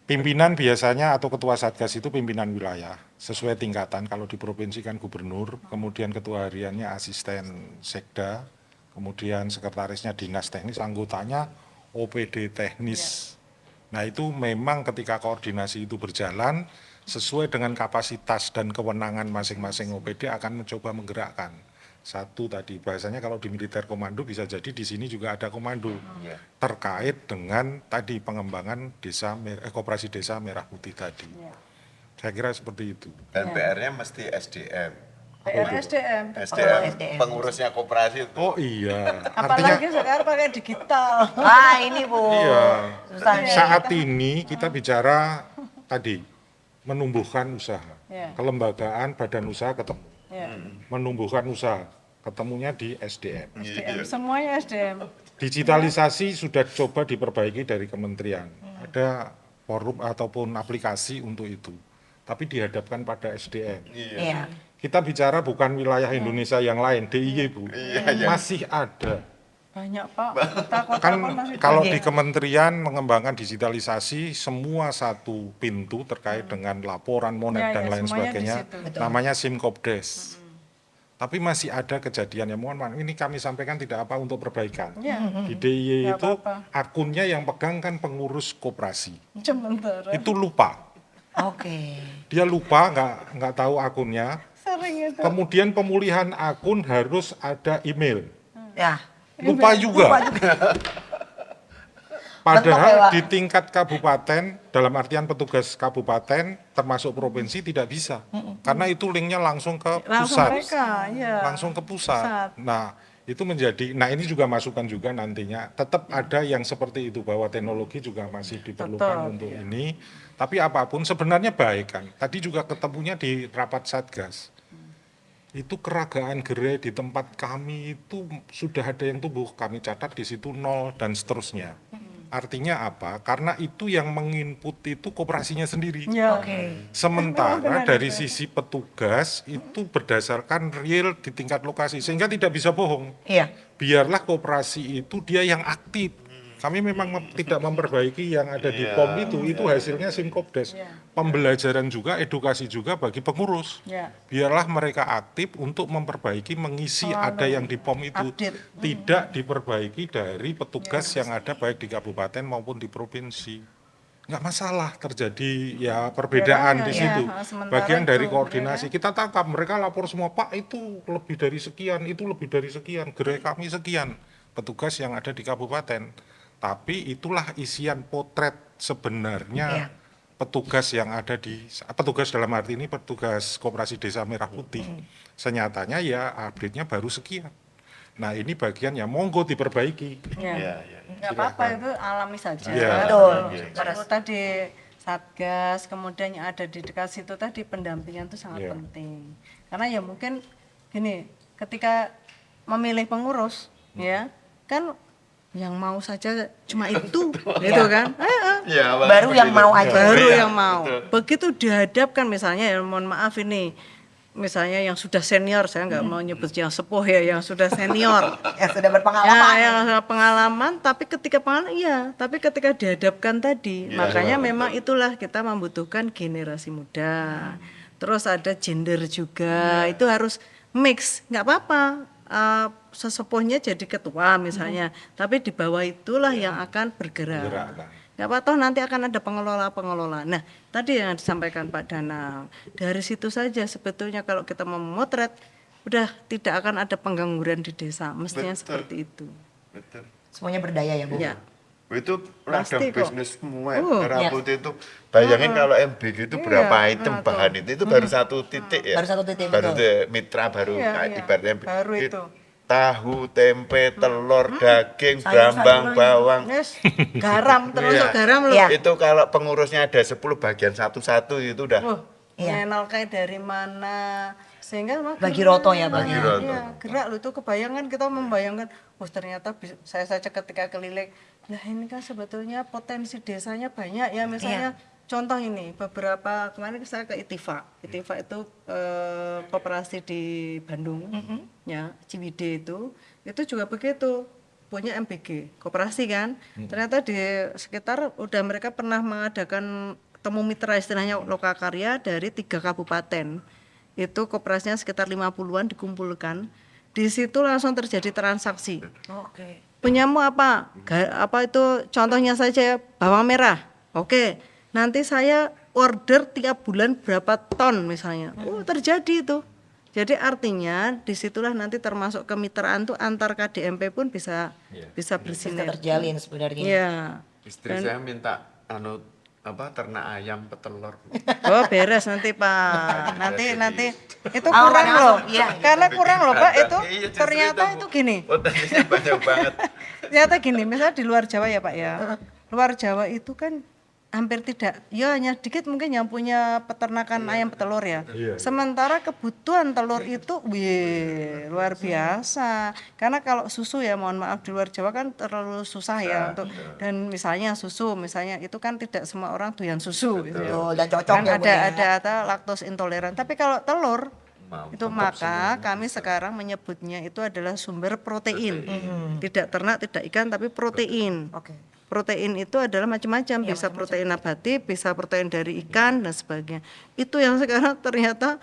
Pimpinan biasanya atau ketua Satgas itu pimpinan wilayah, sesuai tingkatan. Kalau di provinsi kan gubernur, kemudian ketua hariannya asisten sekda, kemudian sekretarisnya dinas teknis, anggotanya OPD teknis. Nah itu memang ketika koordinasi itu berjalan, sesuai dengan kapasitas dan kewenangan masing-masing OPD akan mencoba menggerakkan. Satu tadi bahasanya kalau di militer komando bisa jadi di sini juga ada komando terkait dengan tadi pengembangan koperasi desa Merah Putih tadi. Saya kira seperti itu. Dan PR-nya mesti SDM. SDM. SDM. Pengurusnya koperasi itu. Oh iya, Apalagi sekarang pakai digital. Ah ini Bu. iya. Susah nih. Saat ini kita bicara tadi menumbuhkan usaha, kelembagaan badan usaha ketemu, menumbuhkan usaha ketemunya di SDM. SDM. Semuanya SDM. Digitalisasi sudah coba diperbaiki dari kementerian, ada forum ataupun aplikasi untuk itu, tapi dihadapkan pada SDM. Iya. Kita bicara bukan wilayah Indonesia yang lain, DIY Bu, masih ada. Banyak Pak. Kota-kota Kan pun masih kalau banyak. di kementerian mengembangkan digitalisasi semua satu pintu terkait dengan laporan monet dan lain semuanya sebagainya, di situ. namanya Simkopdes. Tapi masih ada kejadian yang mohon maaf, ini kami sampaikan tidak apa untuk perbaikan. Di DIY Nggak itu apa-apa. akunnya yang pegang kan pengurus koperasi, Sementara. itu lupa, Oke. dia lupa nggak tahu akunnya. Sering itu. Kemudian pemulihan akun harus ada email. Ya. Lupa juga. Mentok ya, Padahal Pak. di tingkat kabupaten, dalam artian petugas kabupaten, termasuk provinsi tidak bisa. Karena itu linknya langsung ke Langsung pusat. mereka, ya. Langsung ke pusat. Nah, itu menjadi, nah ini juga masukan juga nantinya. Tetap ada yang seperti itu, bahwa teknologi juga masih diperlukan untuk ini. Tapi apapun sebenarnya baik kan. Tadi juga ketemunya di rapat Satgas. Itu keragaan gerai di tempat kami itu sudah ada yang tumbuh, kami catat di situ 0 dan seterusnya. Artinya apa? Karena itu yang menginput itu koperasinya sendiri. Ya. Oke. Sementara dari sisi petugas itu berdasarkan real di tingkat lokasi, sehingga tidak bisa bohong. Iya. Biarlah koperasi itu dia yang aktif. Kami memang tidak memperbaiki yang ada di POM itu hasilnya Simkopdes. Pembelajaran juga, edukasi juga bagi pengurus. Ya. Biarlah mereka aktif untuk memperbaiki, mengisi ada yang di POM itu. Update. Tidak diperbaiki dari petugas yang ada baik di kabupaten maupun di provinsi. Nggak masalah terjadi ya perbedaan di situ. sementara Bagian dari itu koordinasi. Kita tangkap, mereka lapor semua, Pak itu lebih dari sekian, itu lebih dari sekian, gerai kami sekian. Petugas yang ada di kabupaten. Tapi itulah isian potret sebenarnya petugas yang ada di, petugas dalam arti ini petugas Koperasi Desa Merah Putih. Senyatanya ya update-nya baru sekian. Nah ini bagian yang monggo diperbaiki. Ya. Nggak apa-apa, itu alami saja. Iya. Betul. Kalau tadi Satgas, kemudian yang ada di dekat situ tadi pendampingan itu sangat Iya. penting. Karena ya mungkin gini, ketika memilih pengurus, ya kan yang mau saja cuma itu, gitu kan? Ya, Baru yang mau aja. Baru Iya, yang mau. Begitu dihadapkan misalnya, ya mohon maaf ini, misalnya yang sudah senior, saya nggak mau nyebut yang sepuh ya, yang sudah senior. Yang sudah berpengalaman. Ya, yang sudah pengalaman, tapi ketika pengalaman iya, tapi ketika dihadapkan tadi, makanya memang itulah kita membutuhkan generasi muda. Terus ada gender juga, itu harus mix, nggak apa-apa. Sesepuhnya jadi ketua misalnya, tapi di bawah itulah yang akan bergerak. Bergerak. Nggak apa toh nanti akan ada pengelola-pengelola. Nah, tadi yang disampaikan Pak Danang, dari situ saja sebetulnya kalau kita mau memotret, udah tidak akan ada pengangguran di desa, mestinya Betul. seperti itu. Betul. Semuanya berdaya ya Bu. Ya, Itu Pasti ladang kok. bisnis semua Iya. merah putih itu. Bayangin kalau MBG itu berapa item bahan itu baru satu titik ya. Baru satu titik, Baru betul. deh, mitra baru Iya, kayak iya. ibaratnya Baru itu. tahu, tempe, telur, daging, Sayur-sayuran. brambang, bawang. yes, garam termasuk Iya. garam loh. Iya. Itu kalau pengurusnya ada 10 bagian satu-satu itu udah. Iya. Nyenal kayak dari mana, sehingga Bagi roto ya, Bang, ya? Bagi roto. Iya, gerak loh itu kebayangan, kita membayangkan, ternyata saya saja ketika keliling, lah ini kan sebetulnya potensi desanya banyak ya, misalnya contoh ini beberapa kemarin saya ke Itiva itu koperasi di Bandung, ya Ciwidey itu juga begitu, punya MBG koperasi kan, ternyata di sekitar udah mereka pernah mengadakan temu mitra istilahnya lokakarya dari 3 kabupaten. Itu koperasinya sekitar 50-an dikumpulkan. Di situ langsung terjadi transaksi. Oke. Punyamu apa? Apa itu contohnya saja bawang merah. Oke. Nanti saya order tiap bulan berapa ton misalnya. Terjadi itu. Jadi artinya disitulah nanti termasuk kemitraan tuh antar KDMP pun bisa Bisa bersinergi. terjalin sebenarnya. Iya. Istri saya minta ternak ayam petelur. Oh beres nanti Pak. Nanti itu Oh, kurang langsung, loh. iya. Karena kurang loh Pak itu. Iya, justru Ternyata Bu. itu gini. Potensinya banyak banget. Ternyata gini, misalnya di luar Jawa ya Pak ya. Luar Jawa itu kan hampir tidak, ya hanya dikit mungkin yang punya peternakan ayam petelur ya. Sementara kebutuhan telur itu, wih, luar biasa. Karena kalau susu ya, mohon maaf di luar Jawa kan terlalu susah ya untuk, dan misalnya susu, misalnya itu kan tidak semua orang doyan susu. Gitu ya. Betul, dan cocok Kan ya, Bu, ya. ada laktos intoleran. Tapi kalau telur itu maka kami sekarang menyebutnya itu adalah sumber protein. Tidak ternak, tidak ikan, tapi protein. Oke. Protein itu adalah macam-macam, bisa protein nabati, bisa protein dari ikan dan sebagainya. Itu yang sekarang ternyata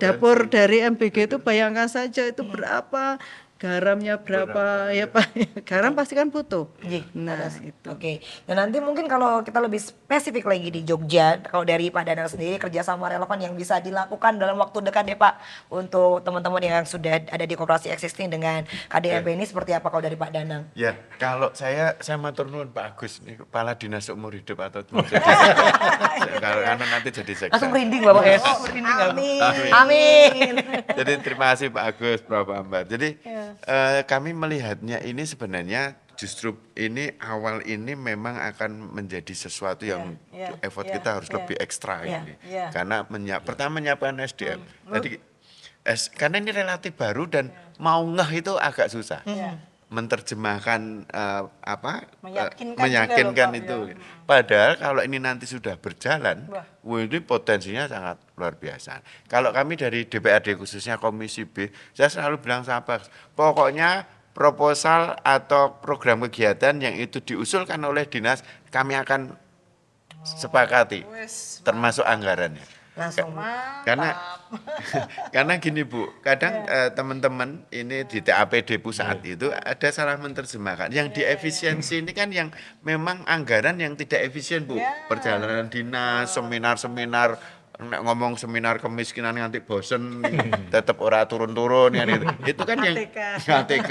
dapur dari MBG itu bayangkan saja itu berapa, garamnya berapa ya Pak. Garam pasti kan butuh. Iya, Nah, itu. Oke, dan nanti mungkin kalau kita lebih spesifik lagi di Jogja, kalau dari Pak Danang sendiri kerjasama relevan yang bisa dilakukan dalam waktu dekat ya Pak, untuk teman-teman yang sudah ada di koperasi existing dengan KDMP ini seperti apa kalau dari Pak Danang? Ya, kalau saya matur nuwun Pak Agus, ini kepala dinas umur hidup atau mau jadi sekda. Karena nanti jadi sekda. Langsung merinding Bapak ya? Merinding nggak, Bu? Amin. Amin. Jadi terima kasih Pak Agus, Prof. Ambar. Jadi kami melihatnya ini sebenarnya justru ini awal ini memang akan menjadi sesuatu yang effort kita harus lebih ekstra ini. Karena pertama menyiapkan SDM. Tadi karena ini relatif baru dan mau ngeh itu agak susah. Menerjemahkan meyakinkan juga itu. loh, Pak, Padahal kalau ini nanti sudah berjalan, ini potensinya sangat luar biasa. Kalau kami dari DPRD khususnya Komisi B, saya selalu bilang sahabat, pokoknya proposal atau program kegiatan yang itu diusulkan oleh dinas, kami akan sepakati, termasuk anggarannya. Langsung. Karena gini Bu, kadang teman-teman ini di TAPD pusat itu ada salah menerjemahkan. Yang diefisiensi ini kan yang memang anggaran yang tidak efisien Bu. Perjalanan dinas, seminar-seminar, ngomong seminar kemiskinan nanti bosen, tetap ora turun-turun ya itu kan yang HTK,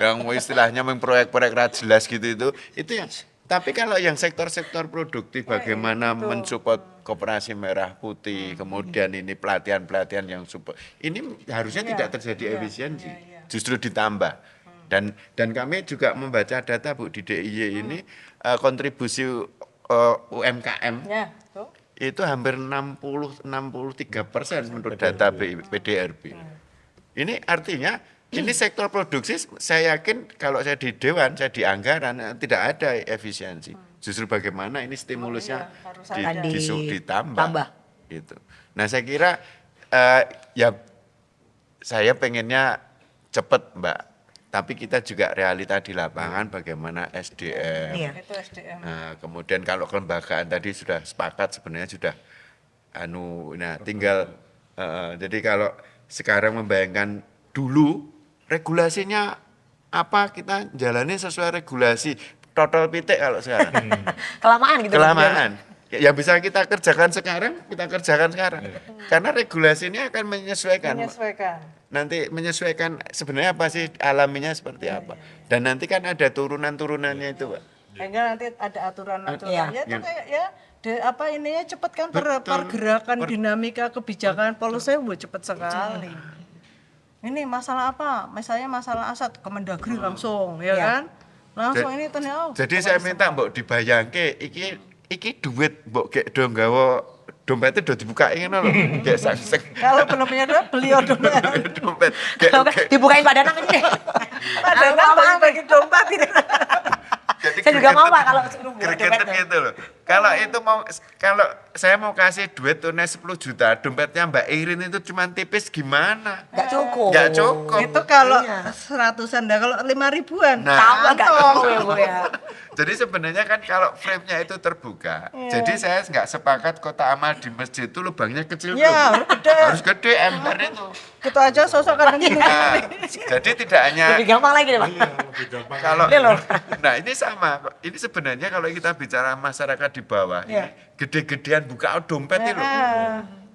yang istilahnya proyek-proyek ra jelas gitu itu yang. Tapi kalau yang sektor-sektor produktif bagaimana mensupport koperasi merah putih, kemudian ini pelatihan-pelatihan yang support, ini harusnya tidak terjadi efisiensi, justru ditambah. Dan kami juga membaca data Bu di DIY ini kontribusi UMKM itu hampir 63% menurut data PDRB. Ini artinya Ini sektor produksi, saya yakin kalau saya di Dewan, saya di anggaran, tidak ada efisiensi. Justru bagaimana ini stimulusnya harus ditambah. Tambah. Gitu. Nah saya kira ya saya pengennya cepat Mbak, tapi kita juga realita di lapangan bagaimana SDM. Iya. Itu SDM. Nah, kemudian kalau kelembagaan tadi sudah sepakat sebenarnya sudah nah tinggal jadi kalau sekarang membayangkan dulu regulasinya apa kita jalani sesuai regulasi total pitik kalau sekarang. Kelamaan gitu. Kelamaan. Yang bisa kita kerjakan sekarang, kita kerjakan sekarang. Karena regulasi ini akan menyesuaikan. Nanti menyesuaikan sebenarnya apa sih alaminya seperti apa. Dan nanti kan ada turunan-turunannya itu, Pak. Sehingga nanti ada aturan-aturan. Iya. Ya itu kayak ya apa ininya cepet kan pergerakan dinamika kebijakan polisi cepet sekali. Ini masalah apa? Misalnya masalah aset Kemendagri langsung, ya Iya. kan? Langsung ini ternyata. Jadi saya minta mbok dibayangke iki duit mbok gek do nggawa dompetnya udah dibuka ngono lho. Gek sangsek. Kalau belum punya duit, beliau dompet. Dompet. Dibukain Pak Danang ini. Pak Danang bagi dompet ini. Jadi Saya juga mau Pak kalau suruh gregetan dompetnya. gitu loh. Kalau itu kalau saya mau kasih duit tunai 10 juta, dompetnya Mbak Irin itu cuma tipis gimana? Nggak cukup. Nggak cukup. Itu kalau Iya. 100-an, dah kalau 5.000-an. Nah. Tambah nggak cukup ya Bu ya. Jadi sebenarnya kan kalau frame-nya itu terbuka, jadi saya nggak sepakat kota amal di masjid itu lubangnya kecil Ya, dulu. harus gede. Harus gede ember itu. Gitu aja sosok kan gini. Nah, jadi tidak hanya Lebih gampang lagi deh Pak. Lebih gampang. kalau Ini loh. nah ini sama. Ini sebenarnya kalau kita bicara masyarakat di bawah, Iya. gede-gedean buka dompet itu.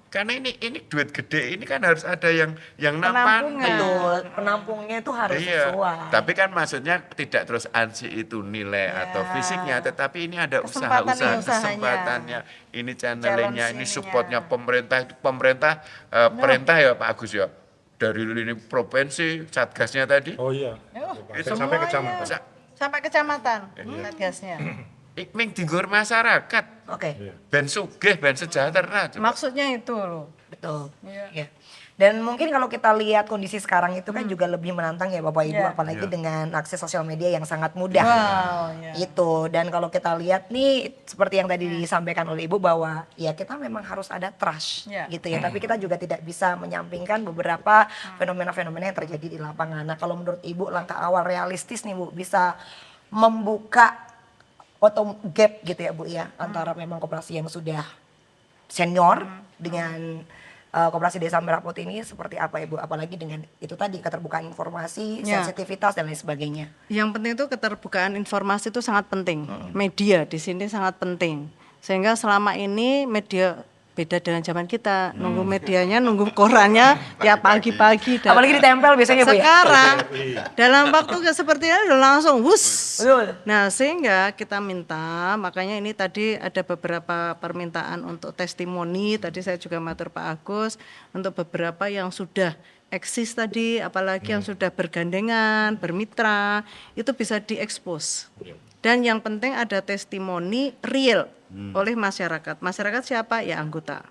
Karena ini duit gede ini kan harus ada yang nampan. Penampungan. Betul, penampungnya itu harus Iya, sesuai. tapi kan maksudnya tidak terus ansi itu nilai atau fisiknya, tetapi ini ada Kesempatan usaha-usaha, usahanya. kesempatannya, ini channelingnya, Challenge ini ininya. supportnya pemerintah ya Pak Agus ya, dari ini provinsi, satgasnya tadi, Oh iya. Itu Sampai semuanya. kecamatan. Sampai kecamatan. Satgasnya. ikming tinggur masyarakat, Oke. ben sugih, ben sejahtera. Maksudnya itu loh. Betul. Iya. Ya. Dan mungkin kalau kita lihat kondisi sekarang itu kan juga lebih menantang ya Bapak Ibu, Iya. apalagi dengan akses sosial media yang sangat mudah. Wow, ya. Itu. Dan kalau kita lihat nih seperti yang tadi disampaikan oleh Ibu bahwa ya kita memang harus ada trust Iya. gitu ya. Tapi kita juga tidak bisa menyampingkan beberapa fenomena-fenomena yang terjadi di lapangan. Nah, kalau menurut Ibu langkah awal realistis nih Bu bisa membuka atau gap gitu ya Bu ya antara memang koperasi yang sudah senior dengan koperasi Desa Merah Putih ini seperti apa Ibu, apalagi dengan itu tadi keterbukaan informasi, Ya. sensitivitas dan lain sebagainya. Yang penting itu keterbukaan informasi itu sangat penting. Media di sini sangat penting. Sehingga selama ini media beda dengan zaman kita, nunggu medianya, nunggu korannya tiap pagi-pagi. Apalagi ditempel biasanya Bu ya. Sekarang dalam waktu seperti ini langsung wus. Betul. Nah sehingga kita minta, makanya ini tadi ada beberapa permintaan untuk testimoni, tadi saya juga matur Pak Agus, untuk beberapa yang sudah eksis tadi, apalagi yang sudah bergandengan, bermitra, itu bisa diekspos. Dan yang penting ada testimoni real oleh masyarakat. Masyarakat siapa? Ya anggota.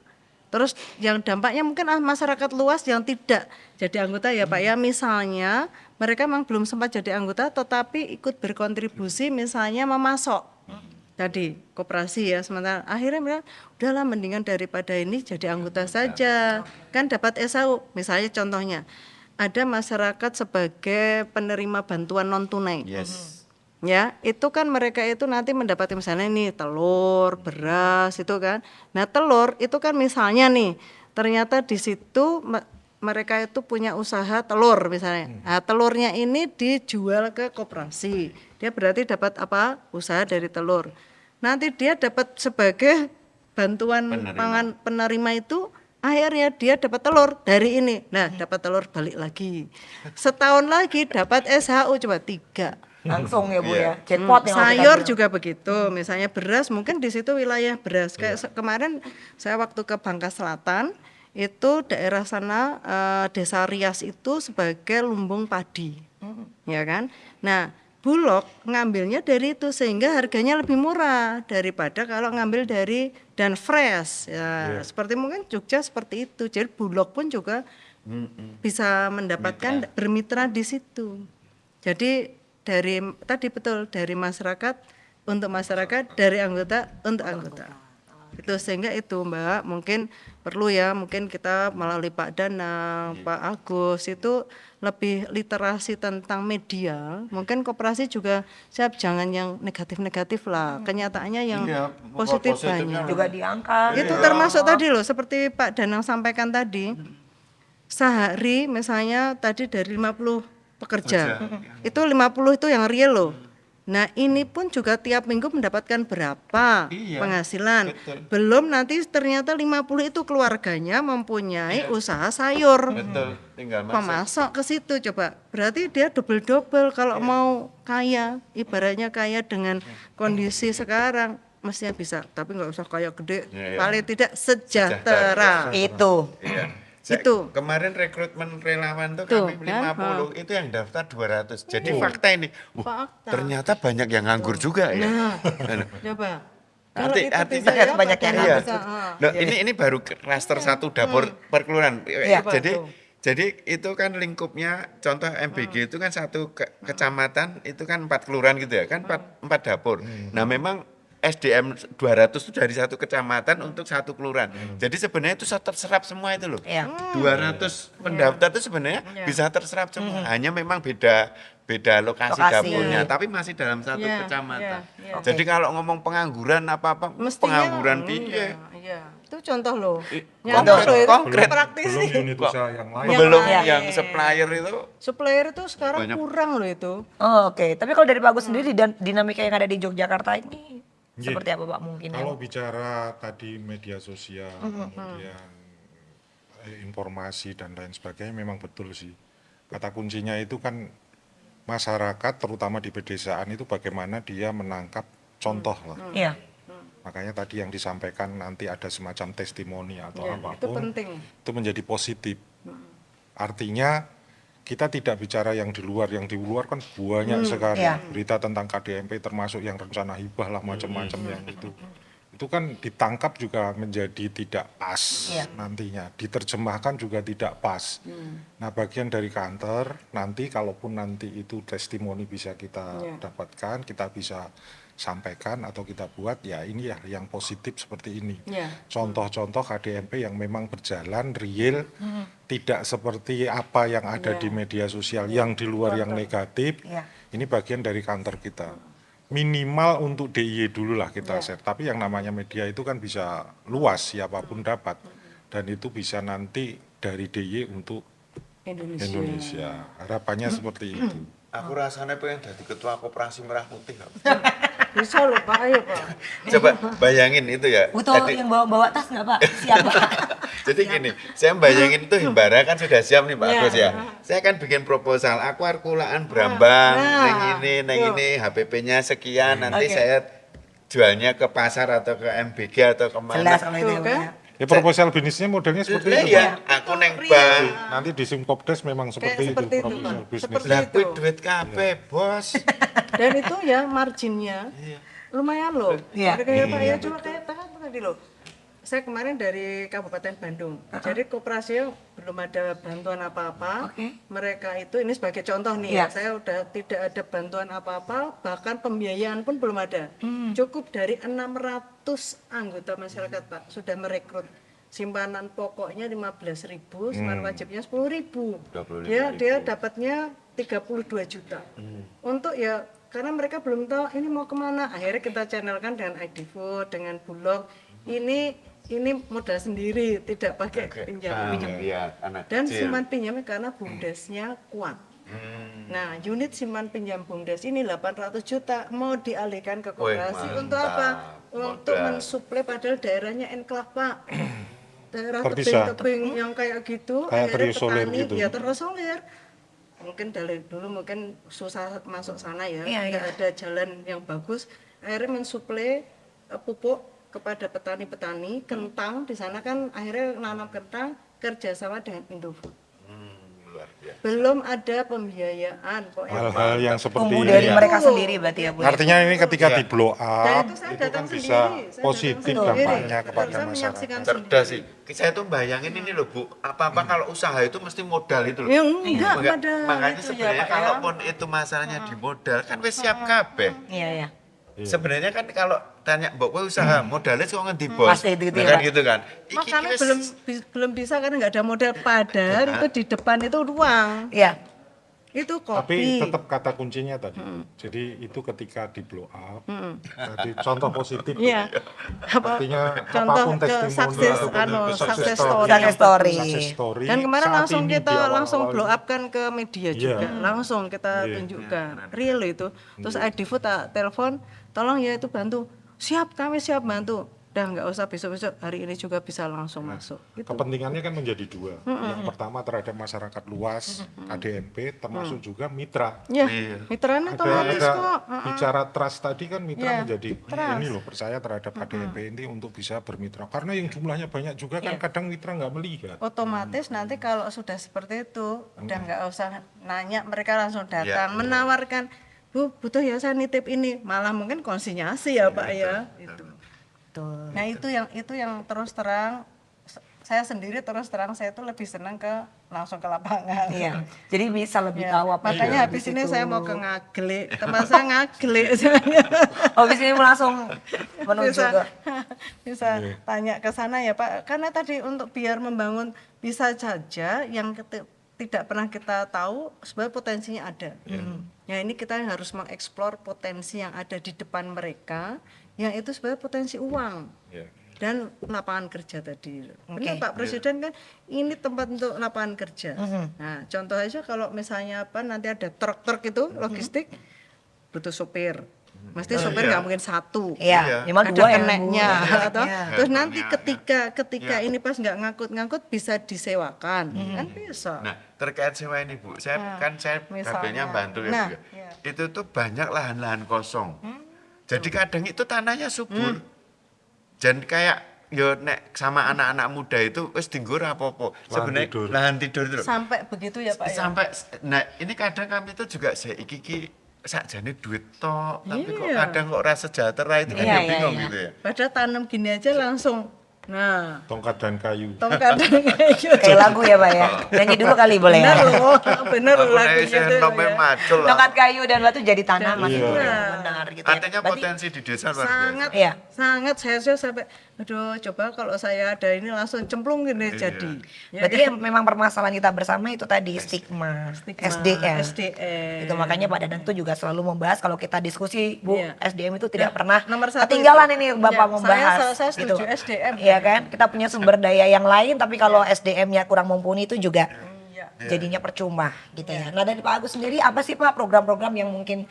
Terus yang dampaknya mungkin masyarakat luas yang tidak jadi anggota ya Pak ya. Misalnya mereka memang belum sempat jadi anggota tetapi ikut berkontribusi misalnya memasok. Tadi koperasi ya, sementara akhirnya mereka udahlah mendingan daripada ini jadi anggota saja. Kan dapat SAU. Misalnya contohnya ada masyarakat sebagai penerima bantuan non tunai. Yes. Ya, itu kan mereka itu nanti mendapat misalnya nih telur, beras itu kan. Nah, telur itu kan misalnya nih, ternyata di situ mereka itu punya usaha telur misalnya. Nah, telurnya ini dijual ke koperasi. Dia berarti dapat apa? Usaha dari telur. Nanti dia dapat sebagai bantuan pangan penerima itu akhirnya dia dapat telur dari ini. Nah, dapat telur balik lagi. Setahun lagi dapat SHU coba 3. Langsung ya Bu ya. Jackpot yang kalau kita Sayur bilang. juga begitu, misalnya beras mungkin di situ wilayah beras. Kayak kemarin saya waktu ke Bangka Selatan itu daerah sana Desa Rias itu sebagai lumbung padi, ya kan. Nah Bulog ngambilnya dari itu sehingga harganya lebih murah daripada kalau ngambil dari dan fresh. Ya, seperti mungkin Jogja seperti itu. Jadi Bulog pun juga bisa mendapatkan bermitra di situ. Jadi dari tadi betul dari masyarakat untuk masyarakat, dari anggota untuk anggota. Itu sehingga itu Mbak mungkin perlu ya, mungkin kita melalui Pak Danang, Pak Agus itu lebih literasi tentang media. Mungkin koperasi juga siap, jangan yang negatif-negatif lah. Kenyataannya yang positif banyak. Juga diangkat. Itu termasuk tadi loh, seperti Pak Danang sampaikan tadi. Sehari misalnya tadi dari 50 pekerja. Itu 50 itu yang real loh. Nah ini pun juga tiap minggu mendapatkan berapa penghasilan. Belum nanti ternyata 50 itu keluarganya mempunyai usaha sayur. Betul, tinggal Pemasok ke situ coba. Berarti dia double-double kalau mau kaya, ibaratnya kaya dengan kondisi sekarang mestinya bisa, tapi nggak usah kaya gede, paling tidak sejahtera. Itu. Itu. Kemarin rekrutmen relawan tuh kami 50, itu yang daftar 200. Jadi fakta ini, Fakta. ternyata banyak yang nganggur juga ya. Nah, coba. Kalau itu Artinya bisa ya, banyak yang Pak iya. Danang bisa, Nah, ini baru klaster 1 dapur per kelurahan. Jadi itu kan lingkupnya, contoh MBG itu kan satu kecamatan, itu kan 4 kelurahan gitu ya, kan 4 dapur. Nah memang SDM 200 itu dari satu kecamatan untuk satu kelurahan. Jadi sebenarnya itu terserap semua itu loh. 200 pendaftar itu sebenarnya bisa terserap semua. Hanya memang beda lokasi dapurnya, tapi masih dalam satu kecamatan. Jadi kalau ngomong pengangguran apa-apa, pengangguran piye? Iya. Itu contoh loh. Konkret. Praktis Belum sih. unit usaha yang lain. Belum yang supplier itu. Supplier itu sekarang Banyak. kurang loh itu. Oh, oke. Tapi kalau dari Pak Agus sendiri dan dinamika yang ada di Yogyakarta ini seperti apa Pak mungkin? Kalau bicara tadi media sosial, kemudian informasi dan lain sebagainya, memang betul sih. Kata kuncinya itu kan masyarakat, terutama di pedesaan itu bagaimana dia menangkap contoh lah. Iya. Makanya tadi yang disampaikan nanti ada semacam testimoni atau Itu apapun, penting. itu menjadi positif. Artinya kita tidak bicara yang di luar kan banyak sekali berita tentang KDMP, termasuk yang rencana hibah lah macam-macam yang itu kan ditangkap juga menjadi tidak pas nantinya, diterjemahkan juga tidak pas. Nah bagian dari kantor nanti kalaupun nanti itu testimoni bisa kita dapatkan, kita bisa sampaikan atau kita buat, ya ini ya yang positif seperti ini. Contoh-contoh KDMP yang memang berjalan real, tidak seperti apa yang ada di media sosial yang di luar yang negatif. Ini bagian dari kantor kita. Minimal untuk DIY dulu lah kita share, tapi yang namanya media itu kan bisa luas, siapapun dapat, dan itu bisa nanti dari DIY untuk Indonesia. Harapannya seperti itu. Aku rasanya pengen jadi ketua koperasi merah putih. Bisa loh Pak, ayo Pak. Coba bayangin itu ya. Butuh yang bawa tas nggak Pak? Siapa? Jadi gini, saya bayangin itu Himbara kan sudah siap nih Pak Agus ya. Saya kan bikin proposal, aku arkulaan Brambang, neng ini, HPP-nya sekian, nanti saya jualnya ke pasar atau ke MBG atau kemana. Jelas kalau itu kan? Ya proposal bisnisnya modelnya seperti itu. Iya, aku neng bank. Nanti di Simkopdes memang seperti itu proposal bisnis. Lah kuwi duit kabeh, Bos. Dan itu ya marginnya lumayan loh. Kayak Pak ya, cuma kayak tadi loh. Saya kemarin dari Kabupaten Bandung, jadi koperasinya belum ada bantuan apa-apa. Mereka itu, ini sebagai contoh nih ya, saya udah tidak ada bantuan apa-apa, bahkan pembiayaan pun belum ada. Cukup dari 600 anggota masyarakat Pak, sudah merekrut. Simpanan pokoknya 15.000, simpanan wajibnya 10.000. Ya, dia dapatnya 32 juta. Untuk ya, karena mereka belum tahu ini mau kemana. Akhirnya kita channelkan dengan ID Food, dengan Bulog. Ini modal sendiri, tidak pakai pinjam. Dan simpan pinjamnya karena BUMDES-nya kuat. Nah, unit simpan pinjam BUMDES ini 800 juta mau dialihkan ke koperasi untuk apa? Untuk mensuplai, padahal daerahnya enclave Pak. Daerah tebing-tebing yang kayak gitu, kayak akhirnya terisolir petani gitu. ya terisolir. Mungkin dari dulu mungkin susah masuk sana ya, nggak ada jalan yang bagus. Akhirnya mensuplai pupuk kepada petani-petani, kentang di sana kan akhirnya nanam kentang kerjasama dengan Indofood. belum ada pembiayaan kok. Hal-hal yang seperti Tumbuh ini. dari ya. mereka sendiri berarti ya Bu. Artinya ini ketika di blow Dan up, itu saya itu datang kan sendiri, bisa saya positif datang sendiri. dampaknya kepada Saya masyarakat. menyaksikan Cerdas sih. Saya tuh bayangin ini loh Bu, apa-apa kalau usaha itu mesti modal itu loh. Ya enggak Enggak, pada makanya itu ya, sebenarnya Pak, ya. kalaupun itu masalahnya di modal kan wis siap kabeh. Iya ya. Sebenarnya kan kalau tanya mbok kowe usaha modalnya kok ngendi bos? Pasti itu Nah, ya, kan Pak. gitu kan. Makanya wis- belum bisa karena nggak ada model, padahal itu di depan itu ruang. Iya. Itu Tapi kopi. tetap kata kuncinya tadi. Jadi itu ketika di blow up, tadi contoh positif. Iya. Apa Artinya contoh apapun testimoni sukses ataupun success story. story. Success story. Dan kemarin saat langsung ini kita di awal-awal langsung ini, blow up kan ke media Iya. juga. Langsung kita tunjukkan. Real itu. Terus IDFood tak telepon, tolong ya itu bantu. Siap, kami siap bantu. Udah nggak usah besok-besok, hari ini juga bisa langsung masuk. Gitu. Kepentingannya kan menjadi dua. Yang pertama terhadap masyarakat luas, KDMP, termasuk juga mitra. Ya, mitranya otomatis Ada kok. bicara trust tadi kan mitra Iya, menjadi trust. ini loh percaya terhadap KDMP ini untuk bisa bermitra. Karena yang jumlahnya banyak juga kan kadang mitra nggak melihat. Otomatis nanti kalau sudah seperti itu, udah nggak usah nanya, mereka langsung datang, menawarkan, Bu, butuh ya saya nitip ini, malah mungkin konsinyasi ya Pak ya. Itu. Betul. Nah itu yang terus terang, saya sendiri terus terang saya tuh lebih senang langsung ke lapangan. Iya. Jadi bisa lebih Ya, tahu apa yang makanya ada habis di ini situ. saya mau ke Ngaglik, teman saya Ngaglik. Oh, habis ini langsung menuju bisa ke bisa tanya ke sana ya Pak, karena tadi untuk biar membangun bisa saja yang tidak pernah kita tahu sebenarnya potensinya ada. Ya ini kita harus mengeksplor potensi yang ada di depan mereka, yang itu sebenarnya potensi uang Ya. dan lapangan kerja tadi. Oke. Benar Pak Presiden kan ini tempat untuk lapangan kerja. Nah contoh aja kalau misalnya apa nanti ada truk-truk itu logistik butuh sopir. Mesti sopir nggak mungkin satu. Iya, minimal Ada dua ya, Bu. keneknya, atau Iya. terus nanti ketika ini pas nggak ngangkut bisa disewakan, kan bisa. Nah, terkait sewa ini Bu, saya misalnya. kabelnya bantu ya Nah, Bu. ya. iya. Itu tuh banyak lahan-lahan kosong. Jadi kadang itu tanahnya subur. Dan kayak yo nek sama anak-anak muda itu wis dienggo ora apa-apa. Sebenarnya tidur. lahan tidur itu loh. Sampai begitu ya Pak ya. Sampai nah ini kadang kami itu juga iki sakjane duit tok, tapi kok Iya. kadang kok ora sejahtera itu kan Iya, ya iya, bingung iya. gitu ya. Padahal tanam gini aja langsung. Nah, Tongkat dan kayu. tongkat kayak gitu. Kayak lagu ya Pak ya. Nyanyi dulu kali boleh ya. Bener loh, bener loh Aku nek lagunya isih itu nome ya. macul. Tongkat kayu dan batu jadi tanaman. Iya. Benar gitu ya. Artinya Berarti- potensi di desa luar biasa. Sangat, Iya. sangat saya sampai, aduh coba kalau saya ada ini langsung cemplung gini jadi. Ya, Berarti yang memang permasalahan kita bersama itu tadi stigma, SDM. SDM. Itu makanya Pak Dadang tuh juga selalu membahas kalau kita diskusi Bu, Iya. SDM itu tidak Ya, pernah nomor satu ketinggalan itu. ini Bapak Ya, membahas. saya setuju SDM. Iya kan? Kita punya sumber daya yang lain tapi kalau SDM-nya kurang mumpuni itu juga Iya. jadinya percuma gitu ya. Nah dari Pak Agus sendiri apa sih Pak program-program yang mungkin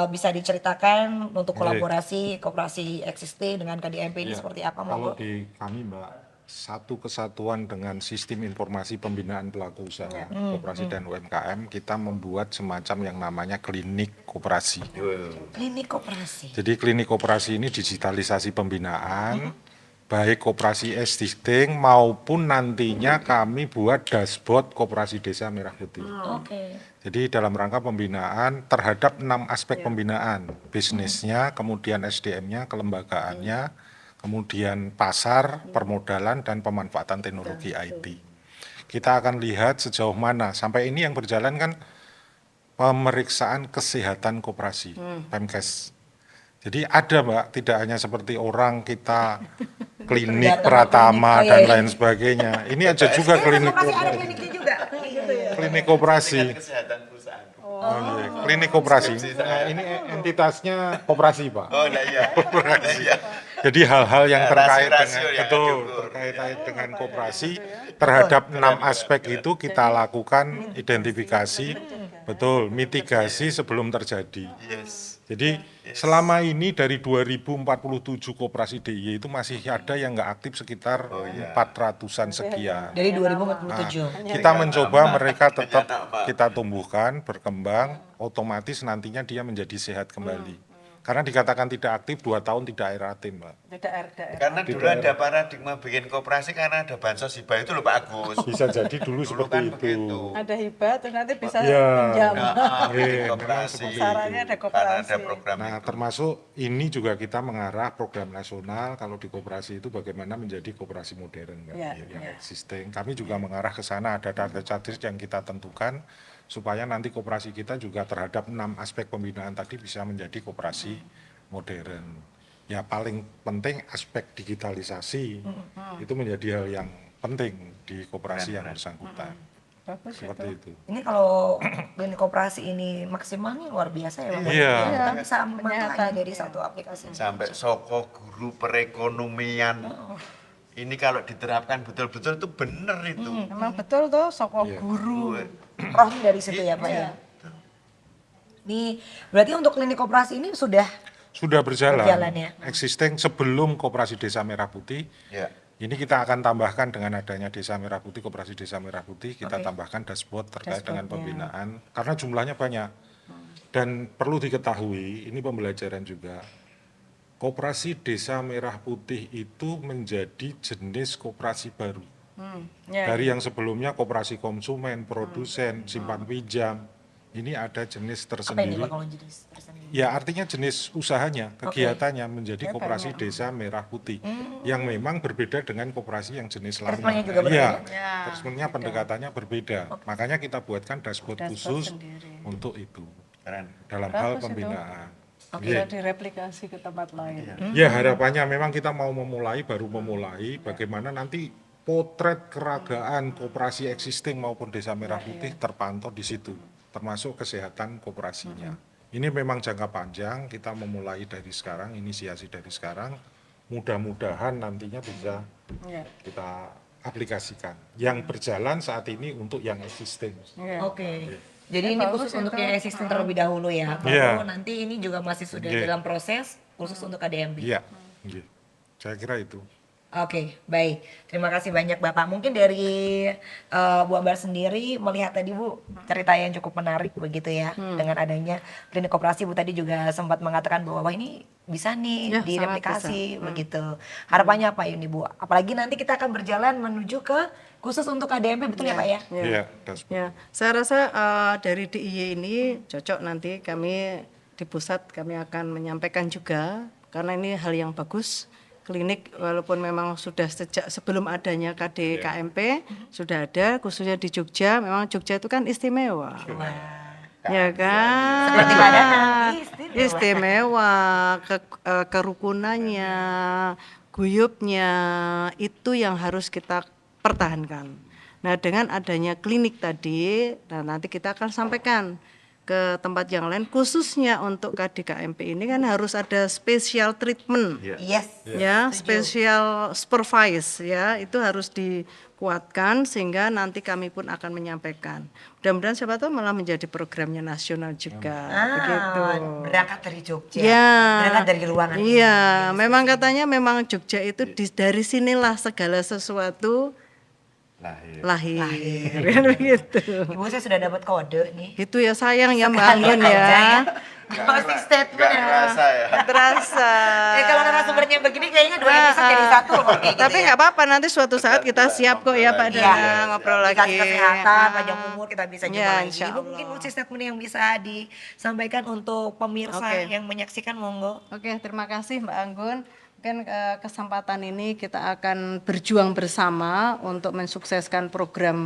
bisa diceritakan untuk kolaborasi koperasi existing dengan KDMP ini Ya, seperti apa Kalau monggo? di kami Mbak, satu kesatuan dengan sistem informasi pembinaan pelaku usaha koperasi dan UMKM, kita membuat semacam yang namanya klinik koperasi. Klinik koperasi. Jadi klinik koperasi ini digitalisasi pembinaan, baik koperasi existing maupun nantinya kami buat dashboard koperasi desa Merah Putih. Oke. Jadi dalam rangka pembinaan terhadap 6 aspek pembinaan, bisnisnya, kemudian SDM-nya, kelembagaannya, kemudian pasar, permodalan, dan pemanfaatan teknologi IT. Kita akan lihat sejauh mana, sampai ini yang berjalan kan pemeriksaan kesehatan koperasi, Pemkes. Jadi ada Mbak, tidak hanya seperti orang kita klinik Datang ke Pratama klinik, oh, dan iya, iya. lain sebagainya. Ini ada juga klinik Koperasi ada kliniknya juga. klinik koperasi. Kesehatan perusahaan. Oh, iya. Klinik koperasi. Nah, ini entitasnya koperasi, Pak. Oh nah iya. Koperasi. Jadi hal-hal yang terkait Rasio-rasio dengan yang betul diukur. terkait dengan koperasi terhadap 6 aspek itu kita lakukan identifikasi, betul mitigasi sebelum terjadi. Yes. Jadi selama ini dari 2047 koperasi DIY itu masih ada yang nggak aktif sekitar 400-an sekian. Dari Nah, 2047. kita mencoba mereka tetap kita tumbuhkan, berkembang, otomatis nantinya dia menjadi sehat kembali. Karena dikatakan tidak aktif 2 tahun tidak RAT, Mbak. Karena dulu ada paradigma bikin koperasi karena ada bansos hibah itu loh Pak Agus. Bisa jadi dulu Dulu seperti kan itu. begitu. Ada hibah terus nanti bisa Iya. pinjam. Bikin Memang koperasi. seperti Sarannya ada Karena koperasi. ada program Nah, itu. termasuk ini juga kita mengarah program nasional kalau di koperasi itu bagaimana menjadi koperasi modern kan, Ya, yang ya. existing. Kami juga mengarah ke sana, ada target-target yang kita tentukan supaya nanti koperasi kita juga terhadap 6 aspek pembinaan tadi bisa menjadi koperasi modern. Ya paling penting aspek digitalisasi itu menjadi hal yang penting di koperasi yang bersangkutan. Bagus Seperti itu. Ini kalau klinik koperasi ini maksimalnya luar biasa ya Bang. Iya. Kita bisa memantau hanya Penyiasatan. dari satu aplikasi. Sampai soko guru perekonomian. Ini kalau diterapkan betul-betul itu benar itu. Memang betul tuh soko Iya. guru. Rohnya dari situ ya Pak ya. Ini berarti untuk klinik koperasi ini sudah Sudah berjalan, Berjalan ya. existing sebelum Koperasi Desa Merah Putih. Ya. Ini kita akan tambahkan dengan adanya Desa Merah Putih, Koperasi Desa Merah Putih, kita Oke. tambahkan dashboard terkait dengan Dashboardnya. pembinaan, karena jumlahnya banyak. Dan perlu diketahui, ini pembelajaran juga, Koperasi Desa Merah Putih itu menjadi jenis koperasi baru. Ya. Dari yang sebelumnya koperasi konsumen, produsen, simpan pinjam, ini ada jenis apa ini tersendiri. Pak kalau jenis tersendiri? Ya artinya jenis usahanya, kegiatannya menjadi koperasi desa merah putih yang memang berbeda dengan koperasi yang jenis lama. Treatmentnya juga berbeda. Iya, Ya, treatmentnya pendekatannya berbeda. Makanya kita buatkan dashboard Dashboard khusus sendiri. untuk itu Keren. dalam hal Bagus itu. pembinaan. Bisa direplikasi ke tempat lain. Ya harapannya memang kita mau memulai, baru memulai bagaimana nanti potret keragaan koperasi existing maupun desa merah putih terpantau di situ, termasuk kesehatan koperasinya. Ini memang jangka panjang, kita memulai dari sekarang, inisiasi dari sekarang, mudah-mudahan nantinya bisa Ya. kita aplikasikan. Yang berjalan saat ini untuk yang existing. Ya. Oke. Jadi ini bagus khusus untuk itu. yang existing terlebih dahulu ya. Baru Iya. nanti ini juga masih sudah Iya. dalam proses khusus untuk KDMB. Iya, iya. Saya kira itu. Oke, baik. Terima kasih banyak Bapak. Mungkin dari Bu Ambar sendiri melihat tadi Bu cerita yang cukup menarik begitu ya dengan adanya klinik koperasi. Bu tadi juga sempat mengatakan bahwa wah ini bisa nih Ya, direplikasi begitu. Harapannya apa ini Bu? Apalagi nanti kita akan berjalan menuju ke khusus untuk KDMP betul ya Pak ya? Iya, dashboard. Ya, saya rasa dari DIY ini cocok nanti kami di pusat kami akan menyampaikan juga karena ini hal yang bagus. Klinik walaupun memang sudah sejak sebelum adanya KDKMP sudah ada khususnya di Jogja. Memang Jogja itu kan istimewa. Ya kan? Seperti Madana, Istimewa, kerukunannya, guyupnya itu yang harus kita pertahankan. Nah, dengan adanya klinik tadi, nah nanti kita akan sampaikan ke tempat yang lain khususnya untuk KDKMP ini kan harus ada special treatment. Yes. Ya, special supervise ya, itu harus dikuatkan sehingga nanti kami pun akan menyampaikan. Mudah-mudahan siapa tahu malah menjadi programnya nasional juga, begitu. Berangkat dari Jogja. Ya, Berangkat dari ruangan. iya, memang katanya memang Jogja itu dari sinilah segala sesuatu lahir. Kan begitu. Ibu saya sudah dapat kode nih. Itu ya sayang ya Mbak Sekalian Anggun aja ya. Closing statement Nggak ya. kerasa ya. Terasa. Kalau narasumbernya begini kayaknya dua episode jadi satu loh kayak gitu Tapi ya. nggak apa-apa nanti suatu saat kita siap kok ya Pak Iya. Dana ngobrol lagi. Dikasih kesehatan, panjang umur kita bisa jumpa Ya, lagi. insya Ibu Allah. mungkin closing statement yang bisa disampaikan untuk pemirsa Oke. yang menyaksikan monggo. Oke, terima kasih Mbak Anggun. Mungkin kesempatan ini kita akan berjuang bersama untuk mensukseskan program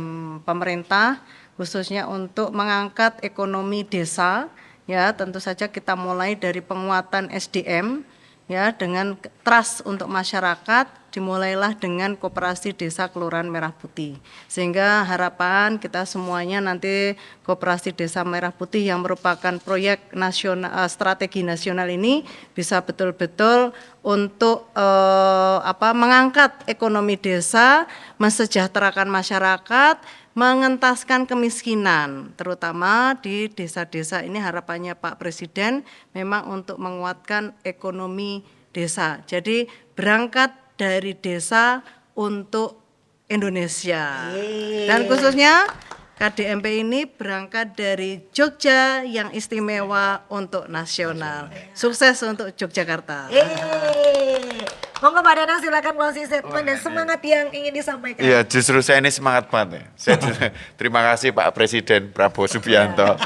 pemerintah khususnya untuk mengangkat ekonomi desa. Ya, tentu saja kita mulai dari penguatan SDM ya dengan trust untuk masyarakat dimulailah dengan Koperasi Desa Kelurahan Merah Putih. Sehingga harapan kita semuanya nanti Koperasi Desa Merah Putih yang merupakan proyek nasional strategi nasional ini bisa betul-betul untuk mengangkat ekonomi desa, mensejahterakan masyarakat, mengentaskan kemiskinan, terutama di desa-desa ini harapannya Pak Presiden memang untuk menguatkan ekonomi desa. Jadi berangkat dari desa untuk Indonesia. Dan khususnya KDMP ini berangkat dari Jogja yang istimewa untuk nasional. Sukses untuk Yogyakarta. Monggo Pak Danang silakan closing statement dan semangat yang ingin disampaikan. Iya, justru saya ini semangat banget ya. Terima kasih Pak Presiden Prabowo Subianto.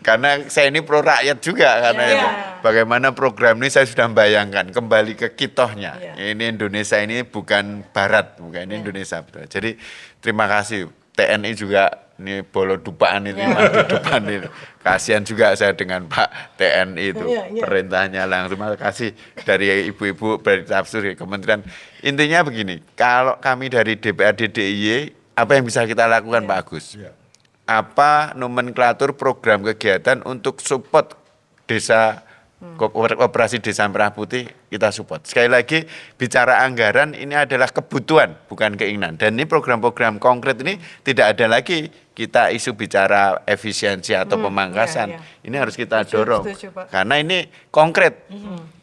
Karena saya ini pro rakyat juga karena itu. Bagaimana program ini saya sudah membayangkan kembali ke kitohnya. Ini Indonesia ini bukan barat, bukan ini Indonesia betul. Jadi terima kasih TNI juga ini bolo dupaan ini madu depan itu. Kasihan juga saya dengan Pak TNI itu perintahnya langsung. Terima kasih dari ibu-ibu dari Tafsir Kementerian. Intinya begini, kalau kami dari DPRD DIY apa yang bisa kita lakukan Pak Agus? Apa nomenklatur program kegiatan untuk support desa operasi Desa Merah Putih kita support. Sekali lagi bicara anggaran ini adalah kebutuhan bukan keinginan. Dan ini program-program konkret ini tidak ada lagi kita isu bicara efisiensi atau pemangkasan. Ini harus kita dorong. Karena ini konkret.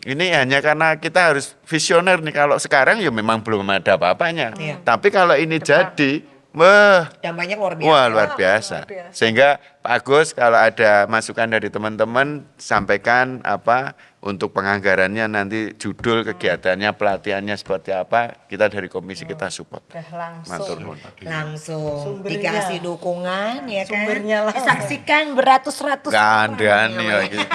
Ini hanya karena kita harus visioner nih. Kalau sekarang ya memang belum ada apa-apanya. Tapi kalau ini jadi dampaknya luar biasa. Wah, luar biasa. Sehingga Pak Agus kalau ada masukan dari teman-teman sampaikan apa untuk penganggarannya nanti judul kegiatannya pelatihannya seperti apa kita dari komisi kita support. Langsung dikasih dukungan ya kan. Sumbernya disaksikan beratus-ratus Kandani ya gitu.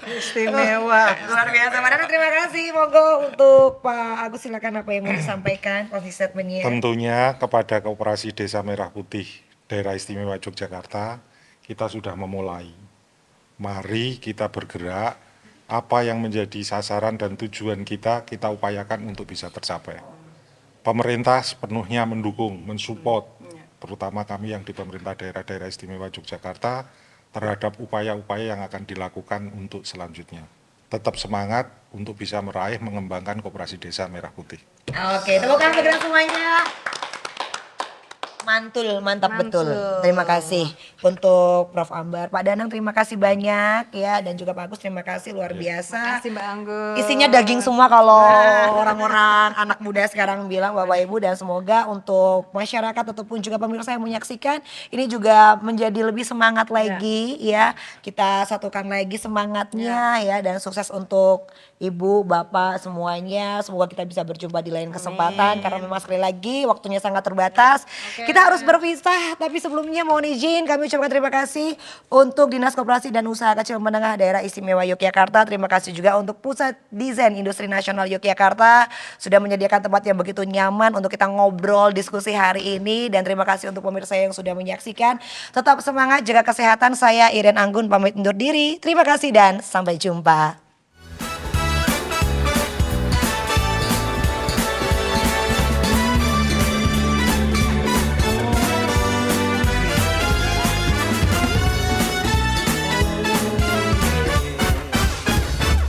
Istimewa. Luar biasa. Pak Danang terima kasih. Monggo untuk Pak Agus silakan apa yang mau disampaikan closing statement-nya. Tentunya kepada Koperasi Desa Merah Putih Daerah Istimewa Yogyakarta, kita sudah memulai. Mari kita bergerak, apa yang menjadi sasaran dan tujuan kita upayakan untuk bisa tercapai. Pemerintah sepenuhnya mendukung, mensupport, terutama kami yang di pemerintah daerah-daerah istimewa Yogyakarta, terhadap upaya-upaya yang akan dilakukan untuk selanjutnya. Tetap semangat untuk bisa meraih mengembangkan Koperasi Desa Merah Putih. Oke, tepuk tangan segera semuanya. Mantul, mantap betul. Terima kasih untuk Prof. Ambar. Pak Danang terima kasih banyak ya, dan juga Pak Agus terima kasih luar biasa. Terima kasih Mbak Anggun. Isinya daging semua kalau orang-orang anak muda sekarang bilang Bapak Ibu, dan semoga untuk masyarakat ataupun juga pemirsa yang menyaksikan ini juga menjadi lebih semangat lagi ya. Kita satukan lagi semangatnya ya, dan sukses untuk Ibu, Bapak semuanya. Semoga kita bisa berjumpa di lain kesempatan karena memang sekali lagi waktunya sangat terbatas. Kita harus berpisah, tapi sebelumnya mohon izin kami ucapkan terima kasih untuk Dinas Koperasi dan Usaha Kecil Menengah Daerah Istimewa Yogyakarta. Terima kasih juga untuk Pusat Desain Industri Nasional Yogyakarta sudah menyediakan tempat yang begitu nyaman untuk kita ngobrol diskusi hari ini, dan terima kasih untuk pemirsa yang sudah menyaksikan. Tetap semangat, jaga kesehatan. Saya Iren Anggun pamit undur diri. Terima kasih dan sampai jumpa.